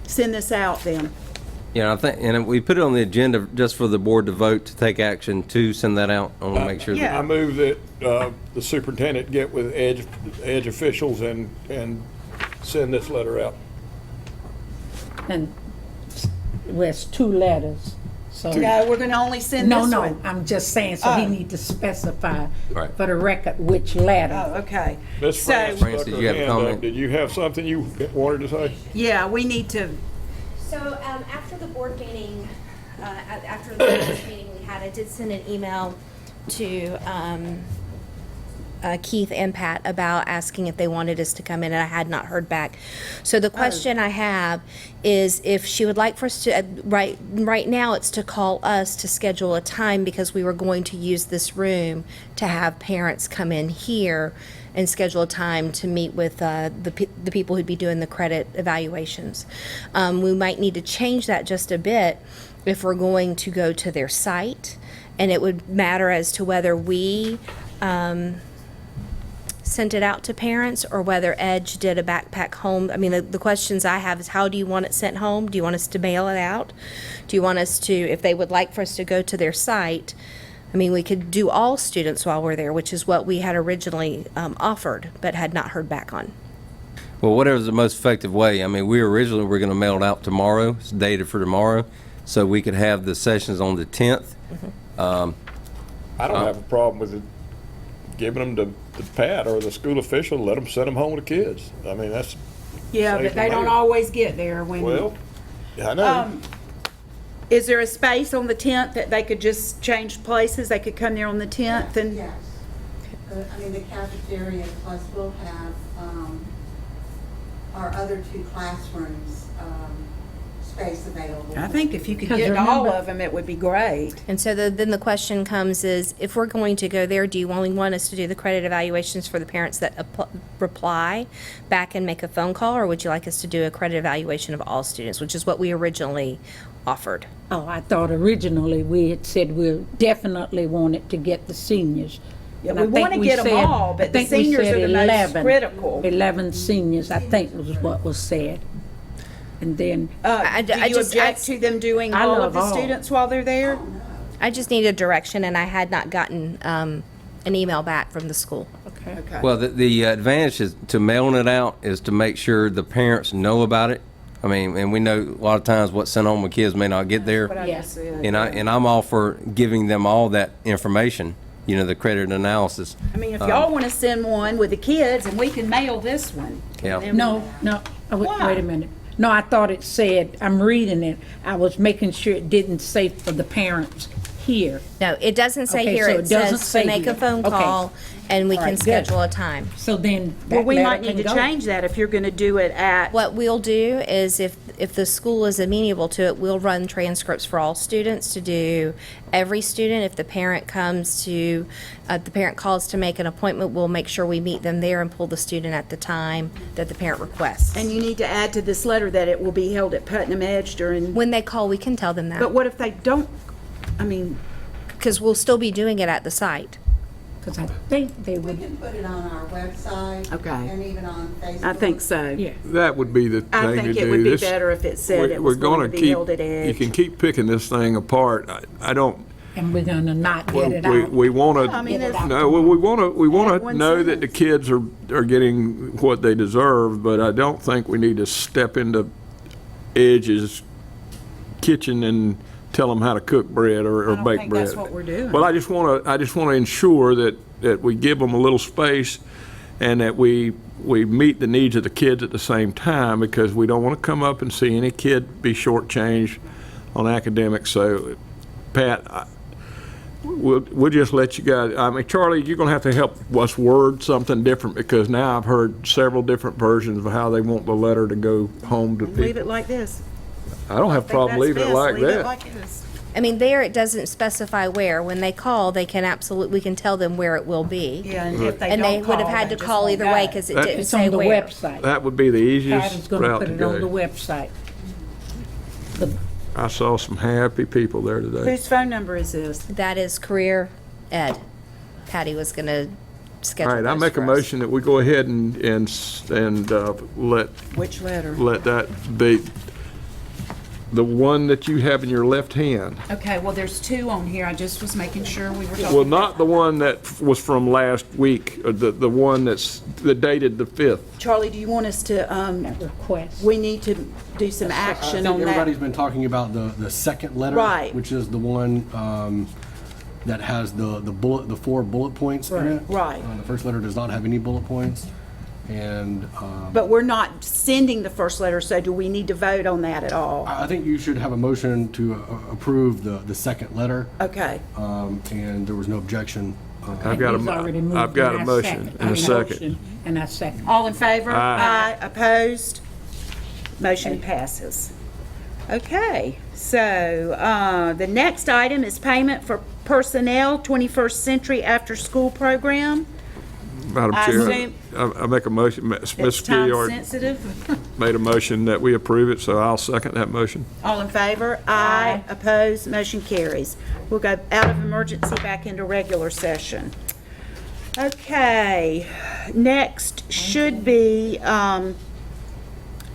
Speaker 1: send this out then.
Speaker 7: Yeah, I think, and we put it on the agenda just for the board to vote to take action to send that out. I want to make sure.
Speaker 1: Yeah.
Speaker 2: I move that the superintendent get with Edge officials and send this letter out.
Speaker 4: And it's 2 letters, so.
Speaker 1: No, we're gonna only send this
Speaker 4: No,
Speaker 1: one.
Speaker 4: I'm just saying, so he
Speaker 1: Oh.
Speaker 4: need to specify
Speaker 7: Right.
Speaker 4: for the record which letter.
Speaker 1: Oh, okay.
Speaker 2: Ms.
Speaker 1: So,
Speaker 2: France
Speaker 7: France,
Speaker 2: stuck
Speaker 7: did
Speaker 2: her
Speaker 7: you have a
Speaker 2: hand up.
Speaker 7: comment?
Speaker 2: Did you have something you wanted to say?
Speaker 1: yeah, we need to,
Speaker 5: So after the board meeting, after the last meeting we had, I did send an email to Keith and Pat about asking if they wanted us to come in, and I had not heard back. So the question I have is if she would like for us to, right now it's to call us to schedule a time because we were going to use this room to have parents come in here and schedule a time to meet with the people who'd be doing the credit evaluations. We might need to change that just a bit if we're going to go to their site, and it would matter as to whether we sent it out to parents or whether Edge did a backpack home. I mean, the questions I have is how do you want it sent home? Do you want us to mail it out? Do you want us to, if they would like for us to go to their site, I mean, we could do all students while we're there, which is what we had originally offered, but had not heard back on.
Speaker 7: Well, whatever's the most effective way. I mean, we originally were going to mail it out tomorrow. It's dated for tomorrow, so we could have the sessions on the 10th.
Speaker 2: I don't have a problem with it, giving them to Pat or the school official, let them send them home with the kids. I mean, that's,
Speaker 1: yeah, but they don't always get there when.
Speaker 2: well, I know.
Speaker 1: Is there a space on the 10th that they could just change places? They could come there on the 10th and,
Speaker 11: Yes. I mean, the cafeteria plus we'll have our other 2 classrooms space available.
Speaker 1: I think if you could
Speaker 4: Because
Speaker 1: get to all
Speaker 4: remember-
Speaker 1: of them, it would be great.
Speaker 5: And so then the question comes is, if we're going to go there, do you only want us to do the credit evaluations for the parents that reply back and make a phone call, or would you like us to do a credit evaluation of all students, which is what we originally offered?
Speaker 4: Oh, I thought originally we had said we definitely wanted to get the seniors.
Speaker 1: Yeah,
Speaker 4: And
Speaker 1: we
Speaker 4: I think
Speaker 1: wanna get 'em
Speaker 4: said-
Speaker 1: all, but
Speaker 4: I
Speaker 1: the
Speaker 4: think we
Speaker 1: seniors
Speaker 4: said
Speaker 1: are the most
Speaker 4: 11.
Speaker 1: critical.
Speaker 4: 11 seniors, I think was what was said. And then,
Speaker 1: Do you object to them doing
Speaker 4: I
Speaker 1: all of
Speaker 4: love
Speaker 1: the
Speaker 4: all.
Speaker 1: students while they're there?
Speaker 5: I just needed direction, and I had not gotten an email back from the school.
Speaker 1: Okay.
Speaker 7: Well, the advantage is to mailing it out is to make sure the parents know about it. I mean, and we know a lot of times what's sent home with kids may not get there.
Speaker 1: Yes.
Speaker 7: And I'm all for giving them all that information, you know, the credit analysis.
Speaker 1: I mean, if y'all want to send one with the kids, and we can mail this one.
Speaker 7: Yeah.
Speaker 1: then-
Speaker 4: no,
Speaker 1: Why?
Speaker 4: wait a minute. No, I thought it said, I'm reading it, I was making sure it didn't say for the parents here.
Speaker 5: No, it doesn't say
Speaker 4: Okay,
Speaker 5: here.
Speaker 4: so
Speaker 5: It
Speaker 4: it doesn't
Speaker 5: says
Speaker 4: say
Speaker 5: to make a
Speaker 4: here.
Speaker 5: phone
Speaker 4: Okay.
Speaker 5: call, and we
Speaker 4: All
Speaker 5: can
Speaker 4: right, good.
Speaker 5: schedule a time.
Speaker 4: So then
Speaker 1: Well,
Speaker 4: that
Speaker 1: we
Speaker 4: letter
Speaker 1: might need
Speaker 4: can
Speaker 1: to
Speaker 4: go.
Speaker 1: change that if you're going to do it at,
Speaker 5: What we'll do is if the school is amenable to it, we'll run transcripts for all students to do every student. If the parent comes to, the parent calls to make an appointment, we'll make sure we meet them there and pull the student at the time that the parent requests.
Speaker 1: and you need to add to this letter that it will be held at Putnam Edge during,
Speaker 5: When they call, we can tell them
Speaker 1: but
Speaker 5: that,
Speaker 1: what if they don't, I mean,
Speaker 5: because we'll still be doing it at the site.
Speaker 4: Because I think they
Speaker 11: We
Speaker 4: would,
Speaker 11: can put it on our website.
Speaker 1: Okay.
Speaker 11: And even on Facebook.
Speaker 1: I think so.
Speaker 4: yeah.
Speaker 2: That would be the thing to do.
Speaker 1: I think it would be
Speaker 2: This-
Speaker 1: better if it said it
Speaker 2: we're
Speaker 1: was going
Speaker 2: gonna
Speaker 1: to be
Speaker 2: keep-
Speaker 1: held at
Speaker 2: You
Speaker 1: Edge.
Speaker 2: can keep picking this thing apart. I don't,
Speaker 4: And we're gonna not get it
Speaker 2: we,
Speaker 4: out.
Speaker 2: we want
Speaker 1: I mean,
Speaker 2: to,
Speaker 1: it's-
Speaker 2: no, well, we want
Speaker 1: Add
Speaker 2: to
Speaker 1: one
Speaker 2: know that the
Speaker 1: sentence.
Speaker 2: kids are getting what they deserve, but I don't think we need to step into Edge's kitchen and tell them how to cook bread or
Speaker 1: don't
Speaker 2: bake
Speaker 1: think
Speaker 2: bread.
Speaker 1: that's what we're doing.
Speaker 2: Well, I just want to ensure that we give them a little space and that we meet the needs of the kids at the same time, because we don't want to come up and see any kid be shortchanged on academics. So, Pat, we'll just let you guys, I mean, Charlie, you're going to have to help us word something different, because now I've heard several different versions of how they want the letter to go home to people.
Speaker 1: Leave it like this.
Speaker 2: I don't have a problem leaving it like that.
Speaker 5: I mean, there it doesn't specify where. When they call, they can we can tell them where it will be.
Speaker 1: Yeah, and if they
Speaker 5: And they
Speaker 1: don't
Speaker 5: would have
Speaker 1: call,
Speaker 5: had
Speaker 1: they
Speaker 5: to
Speaker 1: just
Speaker 5: call
Speaker 1: won't
Speaker 5: either
Speaker 1: go.
Speaker 5: way because it didn't
Speaker 4: It's
Speaker 5: say
Speaker 4: on the
Speaker 5: where.
Speaker 4: website.
Speaker 2: That would be the
Speaker 4: Pat is
Speaker 2: easiest
Speaker 4: going to
Speaker 2: route
Speaker 4: put
Speaker 2: to
Speaker 4: it on the
Speaker 2: go.
Speaker 4: website.
Speaker 2: I saw some happy people there today.
Speaker 1: Whose phone number is this?
Speaker 5: That is career ed. Patty was going to schedule
Speaker 2: All right, I
Speaker 5: those
Speaker 2: make a
Speaker 5: for us.
Speaker 2: motion that we go ahead and let
Speaker 1: Which letter?
Speaker 2: that be the one that you have in your left hand.
Speaker 1: Okay, well, there's two on here. I just was making sure we were talking.
Speaker 2: Well, not the one that was from last week, the one that dated the 5th.
Speaker 1: Charlie, do you want us to,
Speaker 4: Request.
Speaker 1: we need to do some
Speaker 10: I
Speaker 1: action
Speaker 10: think
Speaker 1: on
Speaker 10: everybody's
Speaker 1: that?
Speaker 10: been talking about the second letter.
Speaker 1: Right.
Speaker 10: Which is the one that has the 4 bullet points in it.
Speaker 1: Right.
Speaker 10: The first letter does not have any bullet points. And
Speaker 1: But we're not sending the first letter, so do we need to vote on that at all?
Speaker 10: I think you should have a motion to approve the second letter.
Speaker 1: Okay.
Speaker 10: And there was no objection.
Speaker 2: I've got
Speaker 4: He's already moved,
Speaker 2: I've got
Speaker 4: and
Speaker 2: a
Speaker 4: I
Speaker 2: motion
Speaker 4: second.
Speaker 2: and
Speaker 4: I
Speaker 2: a
Speaker 4: mean,
Speaker 2: second.
Speaker 4: motion, And I second.
Speaker 1: All in favor?
Speaker 2: Aye.
Speaker 1: Opposed? Motion passes. Okay, so the next item is payment for personnel, 21st Century After School Program.
Speaker 2: Madam
Speaker 1: I
Speaker 2: Chair,
Speaker 1: assume-
Speaker 2: I make a motion, Ms.
Speaker 1: It's time
Speaker 2: Gilliard
Speaker 1: sensitive.
Speaker 2: made a motion that we approve it, so I'll second that motion.
Speaker 1: All in favor? Aye. Opposed? Motion carries. We'll go out of emergency back into regular session. Okay, next should be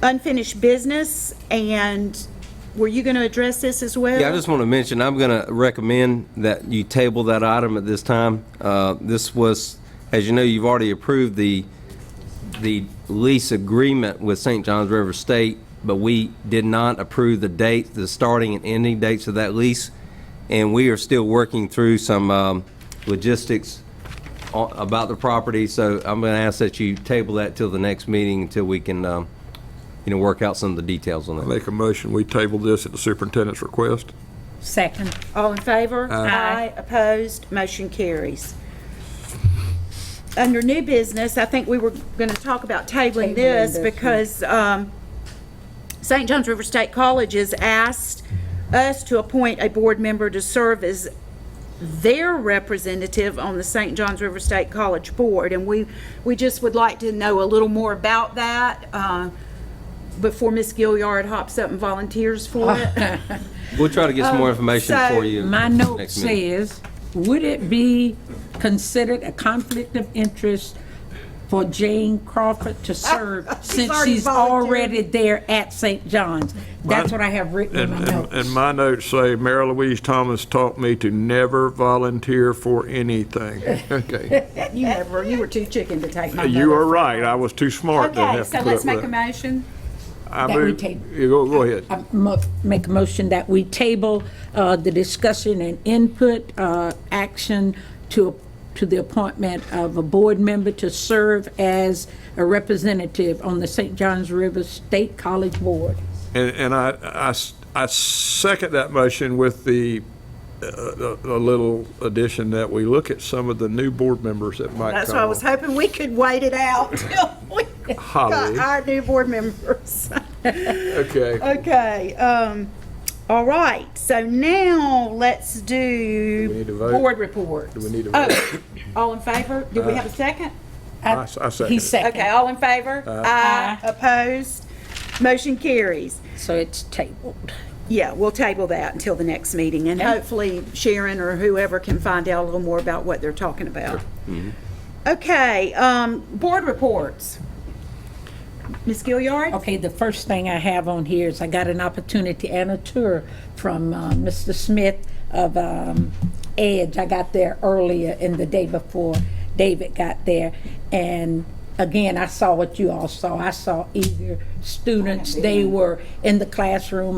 Speaker 1: unfinished business, and were you going to address this as well?
Speaker 7: Yeah, I just want to mention, I'm going to recommend that you table that item at this time. This was, as you know, you've already approved the lease agreement with St. Johns River State, but we did not approve the date, the starting and ending dates of that lease. And we are still working through some logistics about the property, so I'm going to ask that you table that till the next meeting until we can, work out some of the details on
Speaker 2: I
Speaker 7: that.
Speaker 2: make a motion, we table this at the superintendent's request.
Speaker 4: Second.
Speaker 1: All in favor? Aye. Opposed? Motion carries. Under new business, I think we were going to talk about tabling this because St. Johns River State College has asked us to appoint a board member to serve as their representative on the St. Johns River State College Board, and we just would like to know a little more about that before Ms. Gilliard hops up and volunteers for it.
Speaker 7: We'll try to get some more information
Speaker 1: so
Speaker 7: for you.
Speaker 4: My note
Speaker 7: next meeting.
Speaker 4: says, would it be considered a conflict of interest for Jane Crawford to serve since
Speaker 1: already
Speaker 4: she's
Speaker 1: volunteered.
Speaker 4: already there at St. John's? That's what I have written in my notes.
Speaker 2: And my notes say, Mary Louise Thomas taught me to never volunteer for anything. Okay.
Speaker 1: You were too chicken to take my
Speaker 2: You
Speaker 1: vote.
Speaker 2: are right, I was too smart to
Speaker 1: Okay,
Speaker 2: have
Speaker 1: so
Speaker 2: to put
Speaker 1: let's
Speaker 2: up
Speaker 1: make
Speaker 2: with
Speaker 1: a
Speaker 2: it.
Speaker 1: motion.
Speaker 2: I
Speaker 4: That we
Speaker 2: move-
Speaker 4: table.
Speaker 2: You go ahead.
Speaker 4: Make a motion that we table the discussion and input action to the appointment of a board member to serve as a representative on the St. Johns River State College Board.
Speaker 2: And I second that motion with the a little addition that we look at some of the new board members that might come.
Speaker 1: That's why I was hoping we could wait it out till we got
Speaker 2: Holly.
Speaker 1: our new board members.
Speaker 2: Okay.
Speaker 1: Okay, all right, so now let's
Speaker 2: Do we need to
Speaker 1: do
Speaker 2: vote?
Speaker 1: board reports.
Speaker 2: Do we need to vote?
Speaker 1: Oh, all in favor? Do we have a second?
Speaker 2: I second
Speaker 4: He
Speaker 2: it.
Speaker 4: seconded.
Speaker 1: Okay, all in favor? Aye. Opposed? Motion carries.
Speaker 4: So it's tabled.
Speaker 1: Yeah, we'll table that until the next meeting, and hopefully Sharon or whoever can find out a little more about what they're talking about. Okay, board reports. Ms. Gilliard?
Speaker 4: Okay, the first thing I have on here is I got an opportunity and a tour from Mr. Smith of Edge. I got there earlier in the day before David got there. And again, I saw what you all saw. I saw eager students. They were in the classroom.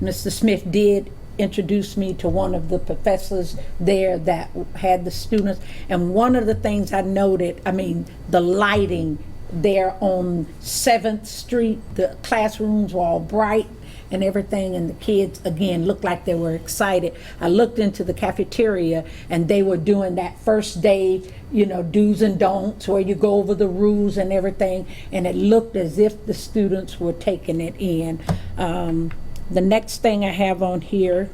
Speaker 4: Mr. Smith did introduced me to one of the professors there that had the students. And one of the things I noted, I mean, the lighting there on 7th Street, the classrooms were all bright and everything, and the kids, again, looked like they were excited. I looked into the cafeteria, and they were doing that first day, you know, do's and don'ts, where you go over the rules and everything, and it looked as if the students were taking it in. The next thing I have on here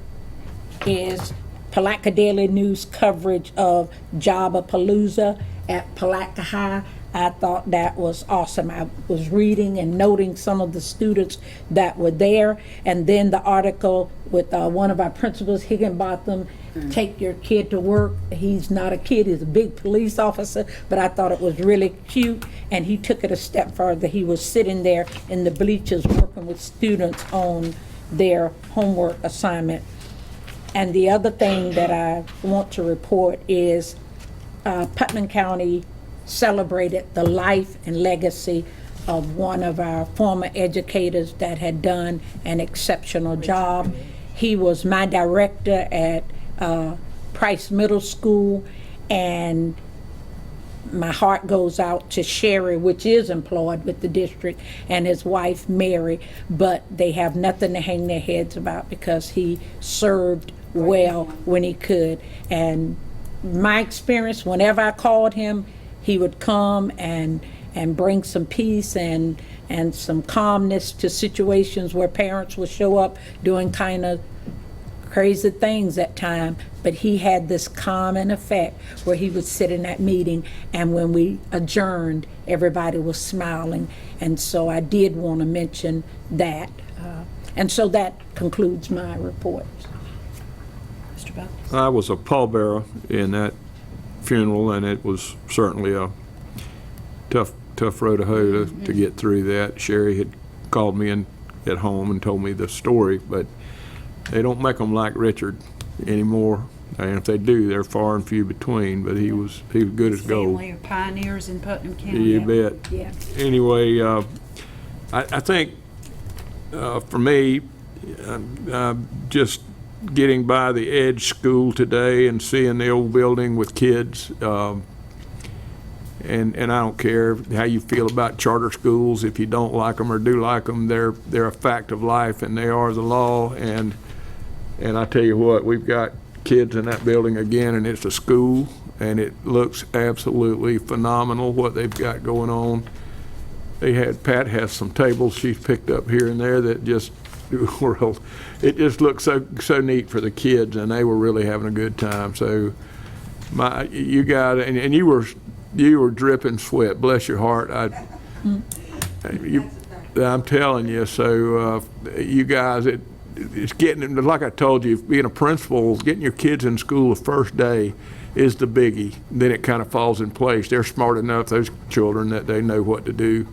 Speaker 4: is Palatka Daily News coverage of Jobapalooza at Palatka High. I thought that was awesome. I was reading and noting some of the students that were there, and then the article with one of our principals, Higginbotham, take your kid to work. He's not a kid, he's a big police officer, but I thought it was really cute, and he took it a step further. He was sitting there in the bleachers working with students on their homework assignment. And the other thing that I want to report is Putnam County celebrated the life and legacy of one of our former educators that had done an exceptional job. He was my director at Price Middle School, and my heart goes out to Sherry, which is employed with the district, and his wife, Mary, but they have nothing to hang their heads about because he served well when he could. And my experience, whenever I called him, he would come and bring some peace and some calmness to situations where parents would show up doing kind of crazy things at time, but he had this calming effect where he would sit in that meeting, and when we adjourned, everybody was smiling. And so I did want to mention that. And so that concludes my report. Mr. Bell?
Speaker 2: I was a pallbearer in that funeral, and it was certainly a tough road to hoe to get through that. Sherry had called me in at home and told me the story, but they don't make them like Richard anymore, and if they do, they're far and few between. But he was good as gold.
Speaker 1: Family of pioneers in Putnam County.
Speaker 2: You bet.
Speaker 4: Yeah.
Speaker 2: Anyway, I think for me, just getting by the Edge School today and seeing the old building with kids, and I don't care how you feel about charter schools. If you don't like them or do like them, they're a fact of life, and they are the law. And I tell you what, we've got kids in that building again, and it's a school, and it looks absolutely phenomenal what they've got going on. Pat has some tables she's picked up here and there that just it just looks so neat for the kids, and they were really having a good time. So you got, and you were dripping sweat, bless your heart. I'm telling you. So you guys, it's getting, like I told you, being a principal, getting your kids in school the first day is the biggie. Then it kind of falls in place. They're smart enough, those children, that they know what to do.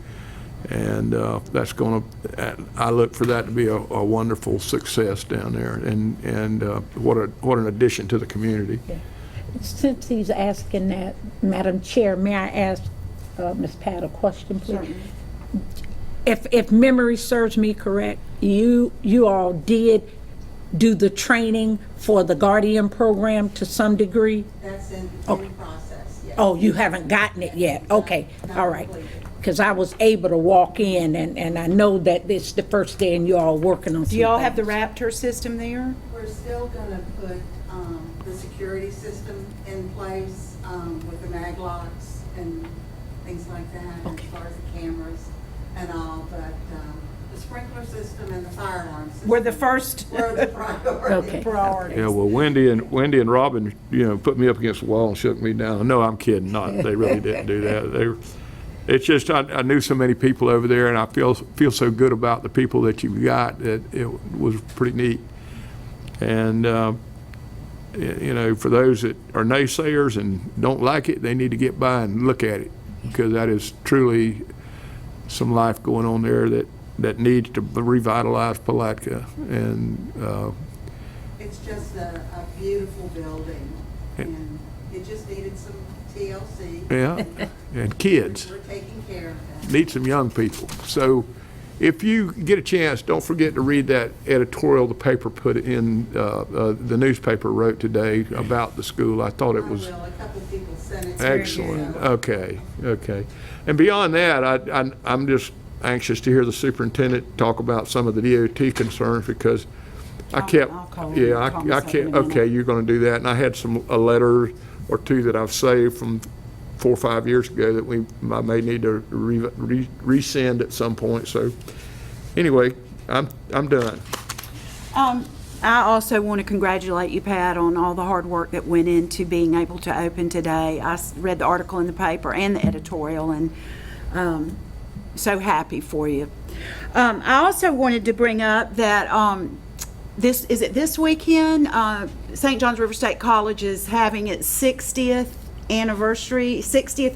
Speaker 2: And that's going to, I look for that to be a wonderful success down there, and what an addition to the community.
Speaker 4: Yeah. Since he's asking that, Madam Chair, may I ask Ms. Pat a question, please?
Speaker 1: Certainly.
Speaker 4: If memory serves me correct, you all did do the training for the Guardian program to some degree?
Speaker 11: That's in process, yes.
Speaker 4: Oh, you haven't gotten it yet? Okay, all right. Because I was able to walk in, and I know that it's the first day and you all working on some
Speaker 1: Do you all have the
Speaker 4: things.
Speaker 1: Raptor system there?
Speaker 11: We're still gonna put the security system in place with the mag locks and things like that,
Speaker 4: Okay.
Speaker 11: as far as the cameras and all, but the sprinkler system and the fire alarm system.
Speaker 1: We're the first
Speaker 11: Were the priority.
Speaker 4: Okay.
Speaker 1: priority.
Speaker 2: Yeah, well, Wendy and Robin, put me up against the wall and shook me down. No, I'm kidding. They really didn't do that. It's just I knew so many people over there, and I feel so good about the people that you've got that it was pretty neat. And for those that are naysayers and don't like it, they need to get by and look at it, because that is truly some life going on there that needs to revitalize Palatka. And
Speaker 11: It's just a beautiful building, and it just needed some TLC.
Speaker 2: yeah, and kids.
Speaker 11: We're taking care of that.
Speaker 2: Need some young people. So if you get a chance, don't forget to read that editorial the paper put in, the newspaper wrote today about the school. I thought it was
Speaker 11: I will. A couple people sent it to me.
Speaker 2: excellent. Okay, okay. And beyond that, I'm just anxious to hear the superintendent talk about some of the DOT concerns, because I kept,
Speaker 1: I'll call him.
Speaker 2: yeah,
Speaker 1: I'll call him
Speaker 2: I
Speaker 1: in a
Speaker 2: can't,
Speaker 1: minute.
Speaker 2: okay, you're gonna do that. And I had a letter or two that I've saved from 4 or 5 years ago that I may need to resend at some point. So anyway, I'm done.
Speaker 1: I also want to congratulate you, Pat, on all the hard work that went into being able to open today. I read the article in the paper and the editorial, and so happy for you. I also wanted to bring up that this weekend? St. John's River State College is having its 60th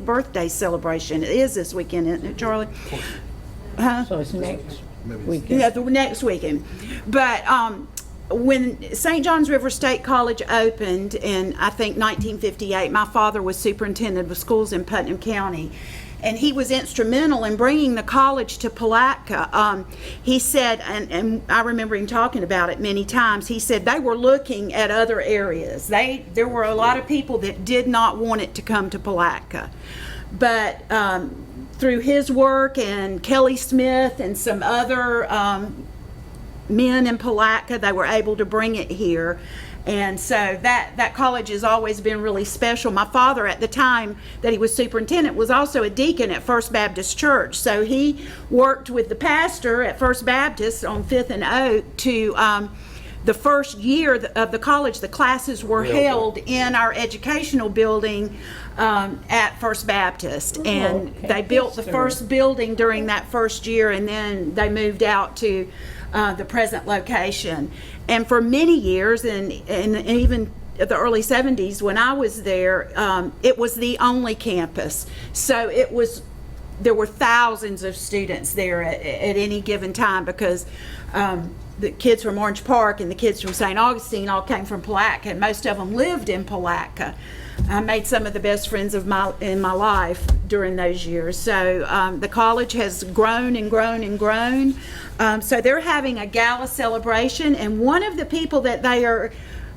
Speaker 1: birthday celebration. It is this weekend, isn't it, Charlie?
Speaker 4: So it's next weekend.
Speaker 1: Yeah, the next weekend. But when St. John's River State College opened in, I think, 1958, my father was superintendent of schools in Putnam County, and he was instrumental in bringing the college to Palatka. He said, and I remember him talking about it many times, he said they were looking at other areas. There were a lot of people that did not want it to come to Palatka. But through his work and Kelly Smith and some other men in Palatka, they were able to bring it here. And so that college has always been really special. My father, at the time that he was superintendent, was also a deacon at First Baptist Church. So he worked with the pastor at First Baptist on 5th and Oak to the first year of the college, the classes were held in our educational building at First Baptist. And they built the first building during that first year, and then they moved out to the present location. And for many years, and even the early 70s when I was there, it was the only campus. So there were thousands of students there at any given time, because the kids from Orange Park and the kids from St. Augustine all came from Palatka, and most of them lived in Palatka. I made some of the best friends in my life during those years. So the college has grown and grown and grown. So they're having a gala celebration, and one of the people that they are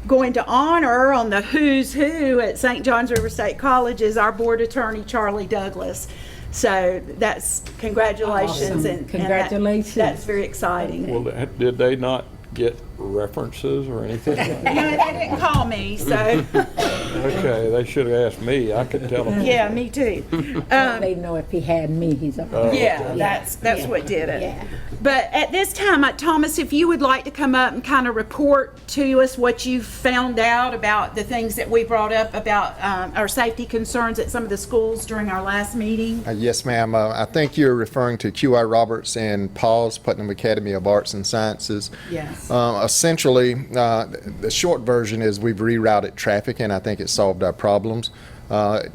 Speaker 1: going to honor on the who's who at St. John's River State College is our board attorney, Charlie Douglas. So that's congratulations.
Speaker 4: Awesome.
Speaker 1: And
Speaker 4: Congratulations.
Speaker 1: that's very exciting.
Speaker 2: Well, did they not get references or anything?
Speaker 1: No, they didn't call me, so,
Speaker 2: Okay, they should have asked me. I could tell them.
Speaker 1: yeah, me too.
Speaker 4: They know if he had me, he's up there.
Speaker 1: Yeah, that's what did it. But at this time, Thomas, if you would like to come up and kind of report to us what you found out about the things that we brought up about our safety concerns at some of the schools during our last meeting.
Speaker 12: Yes, ma'am. I think you're referring to QI Roberts and Paul's Putnam Academy of Arts and Sciences.
Speaker 1: Yes.
Speaker 12: Essentially, the short version is we've rerouted traffic, and I think it solved our problems.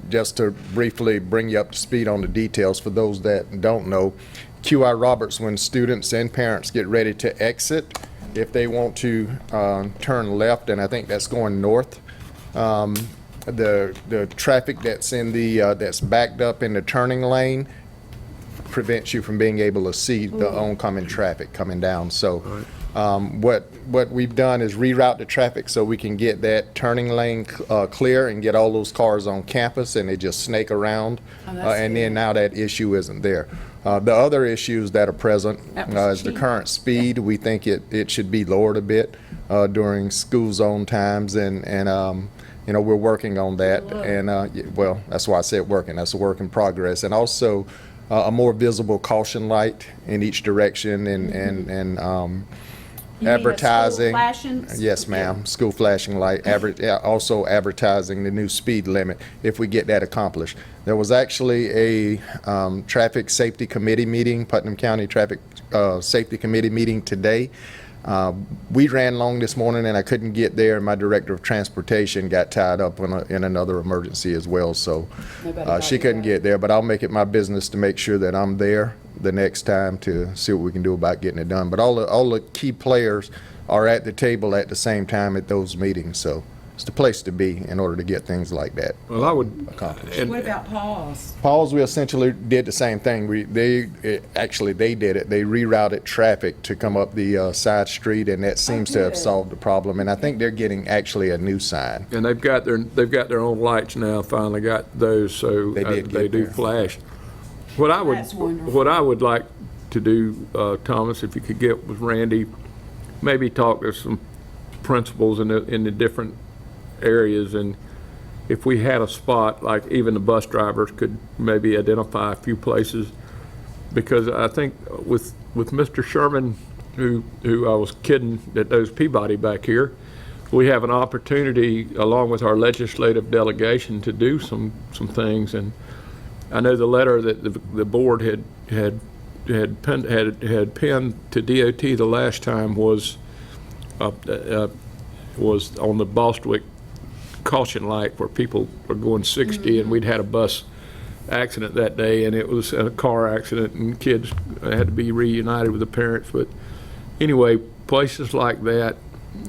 Speaker 12: Just to briefly bring you up to speed on the details for those that don't know, QI Roberts, when students and parents get ready to exit, if they want to turn left, and I think that's going north, the traffic that's in that's backed up in the turning lane prevents you from being able to see the oncoming traffic coming down. So what we've done is reroute the traffic so we can get that turning lane clear and get all those cars on campus, and they just snake around. And then now that issue isn't there. The other issues that are present is the current speed. We think it should be lowered a bit during school zone times, and you know, we're working on that. And well, that's why I said working. That's a work in progress. And also a more visible caution light in each direction, and advertising. Yes, ma'am. School flashing light. Also advertising the new speed limit if we get that accomplished. There was actually a traffic safety committee meeting, Putnam County Traffic Safety Committee meeting today. We ran long this morning and I couldn't get there, and my director of transportation got tied up in another emergency as well, so she couldn't get there. But I'll make it my business to make sure that I'm there the next time to see what we can do about getting it done. But all the key players are at the table at the same time at those meetings, so it's the place to be in order to get things like that
Speaker 2: Well, I would,
Speaker 12: accomplished.
Speaker 2: and-
Speaker 1: What about Paul's?
Speaker 12: Paul's, we essentially did the same thing. They did it. They rerouted traffic to come up the side street, and that seems to have
Speaker 1: good.
Speaker 12: solved the problem. And I think they're getting actually a new sign.
Speaker 2: and they've got their own lights now, finally got those, so
Speaker 12: They did
Speaker 2: they
Speaker 12: get
Speaker 2: do
Speaker 12: there.
Speaker 2: flash. What I
Speaker 1: That's wonderful.
Speaker 2: what I would like to do, Thomas, if you could get with Randy, maybe talk to some principals in the different areas, and if we had a spot, like even the bus drivers could maybe identify a few places, because I think with Mr. Sherman, who I was kidding that knows Peabody back here, we have an opportunity, along with our legislative delegation, to do some things. And I know the letter that the board had penned to DOT the last time was on the Bostwick caution light, where people were going 60, and we'd had a bus accident that day, and it was a car accident, and kids had to be reunited with the parents. But anyway, places like that.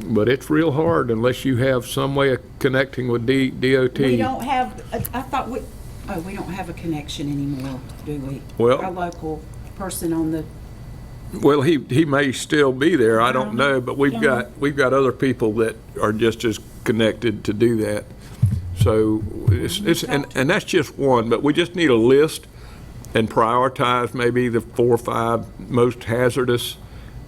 Speaker 2: But it's real hard unless you have some way of connecting with DOT.
Speaker 1: We don't have, I thought we don't have a connection anymore, do we?
Speaker 2: Well-
Speaker 1: Our local person on the,
Speaker 2: Well, he may still be there, I don't know, but we've got other people that are just as connected to do that. So and that's just one, but we just need a list and prioritize maybe the 4 or 5 most hazardous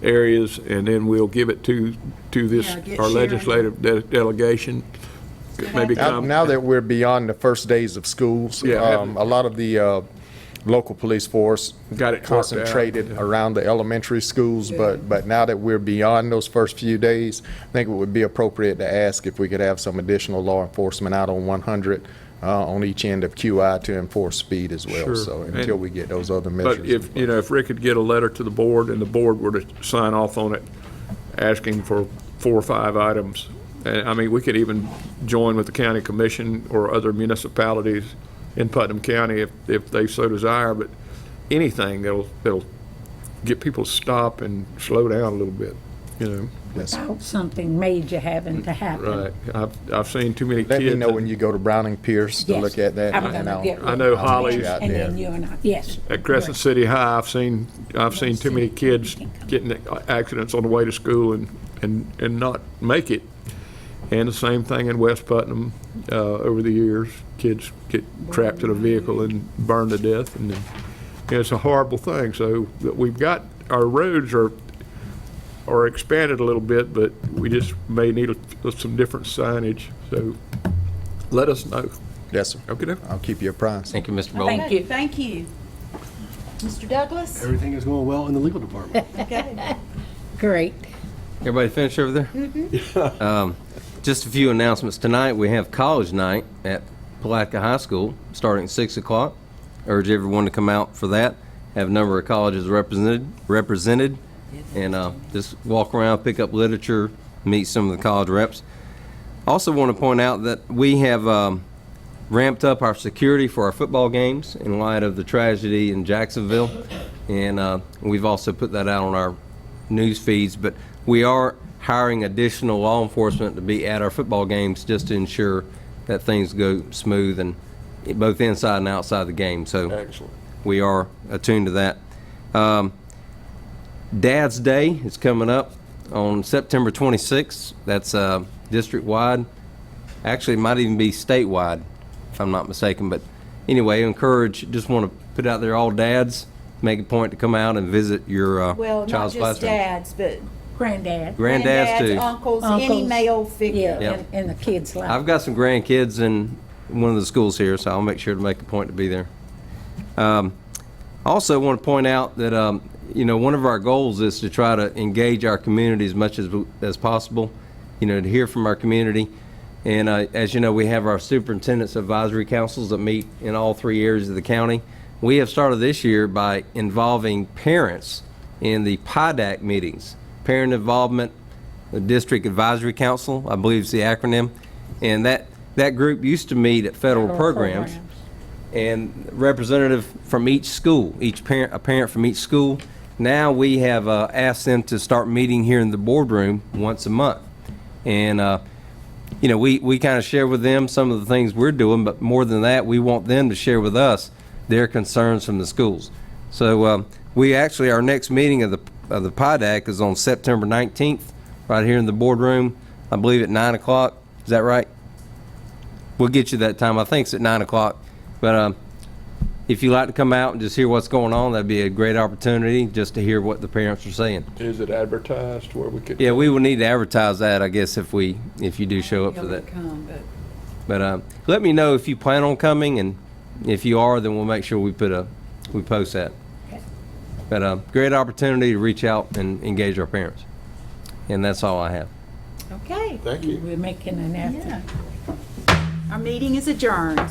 Speaker 2: areas, and then we'll give it to this,
Speaker 1: Yeah, get
Speaker 2: our
Speaker 1: Sharon.
Speaker 2: legislative delegation. Maybe
Speaker 12: Now that we're beyond the first days of schools,
Speaker 2: Yeah.
Speaker 12: a lot of the local police force
Speaker 2: Got it worked out,
Speaker 12: concentrated
Speaker 2: yeah.
Speaker 12: around the elementary schools, but now that we're beyond those first few days, I think it would be appropriate to ask if we could have some additional law enforcement out on 100 on each end of QI to enforce speed as well.
Speaker 2: Sure.
Speaker 12: So
Speaker 2: And-
Speaker 12: until we get those other measures.
Speaker 2: But if Rick could get a letter to the board and the board were to sign off on it, asking for 4 or 5 items, and I mean, we could even join with the county commission or other municipalities in Putnam County if they so desire, but anything that'll get people to stop and slow down a little bit, you know.
Speaker 4: Without something major having to happen.
Speaker 2: Right. I've seen too many
Speaker 12: Let
Speaker 2: kids.
Speaker 12: me know when you go to Browning Pierce to
Speaker 4: Yes.
Speaker 12: look at that.
Speaker 4: I'm
Speaker 12: and
Speaker 4: gonna
Speaker 12: I'll-
Speaker 4: get
Speaker 2: I know
Speaker 12: I'll meet
Speaker 2: Holly's-
Speaker 12: you out
Speaker 4: And
Speaker 12: there.
Speaker 4: then you and I, yes.
Speaker 2: At Crescent City High, I've seen too many kids getting accidents on the way to school and not make it. And the same thing in West Putnam, over the years, kids get trapped in a vehicle and burned to death, and it's a horrible thing. So we've got, our roads are expanded a little bit, but we just may need some different signage, so let us know.
Speaker 12: Yes, sir.
Speaker 2: Okay,
Speaker 12: I'll keep you apprised.
Speaker 7: Thank you, Mr. Bolden.
Speaker 4: Thank you.
Speaker 1: thank you. Mr. Douglas?
Speaker 10: Everything is going well in the legal department.
Speaker 1: Okay.
Speaker 4: Great.
Speaker 7: Everybody finished over there? Just a few announcements. Tonight, we have college night at Palatka High School, starting at 6 o'clock. Urge everyone to come out for that. Have a number of colleges represented, and just walk around, pick up literature, meet some of the college reps. Also want to point out that we have ramped up our security for our football games in light of the tragedy in Jacksonville, and we've also put that out on our news feeds, but we are hiring additional law enforcement to be at our football games just to ensure that things go smooth and both inside and outside the game. So
Speaker 2: Excellent.
Speaker 7: we are attuned to that. Dad's Day is coming up on September 26th. That's district-wide. Actually, it might even be statewide, if I'm not mistaken. But anyway, just want to put out there all dads, make a point to come out and visit your
Speaker 1: Well, not
Speaker 7: child's
Speaker 1: just
Speaker 7: classroom.
Speaker 1: dads, but
Speaker 4: Granddad.
Speaker 7: Granddads too.
Speaker 1: uncles, any
Speaker 4: Uncles.
Speaker 1: male figure.
Speaker 4: Yeah,
Speaker 7: Yep.
Speaker 4: and the kids like.
Speaker 7: I've got some grandkids in one of the schools here, so I'll make sure to make a point to be there. Also want to point out that, one of our goals is to try to engage our community as much as possible, to hear from our community. And as you know, we have our superintendent's advisory councils that meet in all 3 areas of the county. We have started this year by involving parents in the PIDAC meetings, Parent Involvement the District Advisory Council, I believe is the acronym. And that group used to meet at federal programs. And representative from each school, a parent from each school. Now we have asked them to start meeting here in the boardroom once a month. And you know, we kind of share with them some of the things we're doing, but more than that, we want them to share with us their concerns from the schools. So we actually, our next meeting of the PIDAC is on September 19th, right here in the boardroom, I believe at 9 o'clock. Is that right? We'll get you that time. I think it's at 9 o'clock. But if you'd like to come out and just hear what's going on, that'd be a great opportunity just to hear what the parents are saying.
Speaker 2: Is it advertised where we could?
Speaker 7: Yeah, we will need to advertise that, I guess, if you do show up for that. But let me know if you plan on coming, and if you are, then we'll make sure we post that. But great opportunity to reach out and engage our parents. And that's all I have.
Speaker 1: Okay.
Speaker 2: Thank you.
Speaker 4: We're making an effort.
Speaker 1: Yeah. Our meeting is adjourned.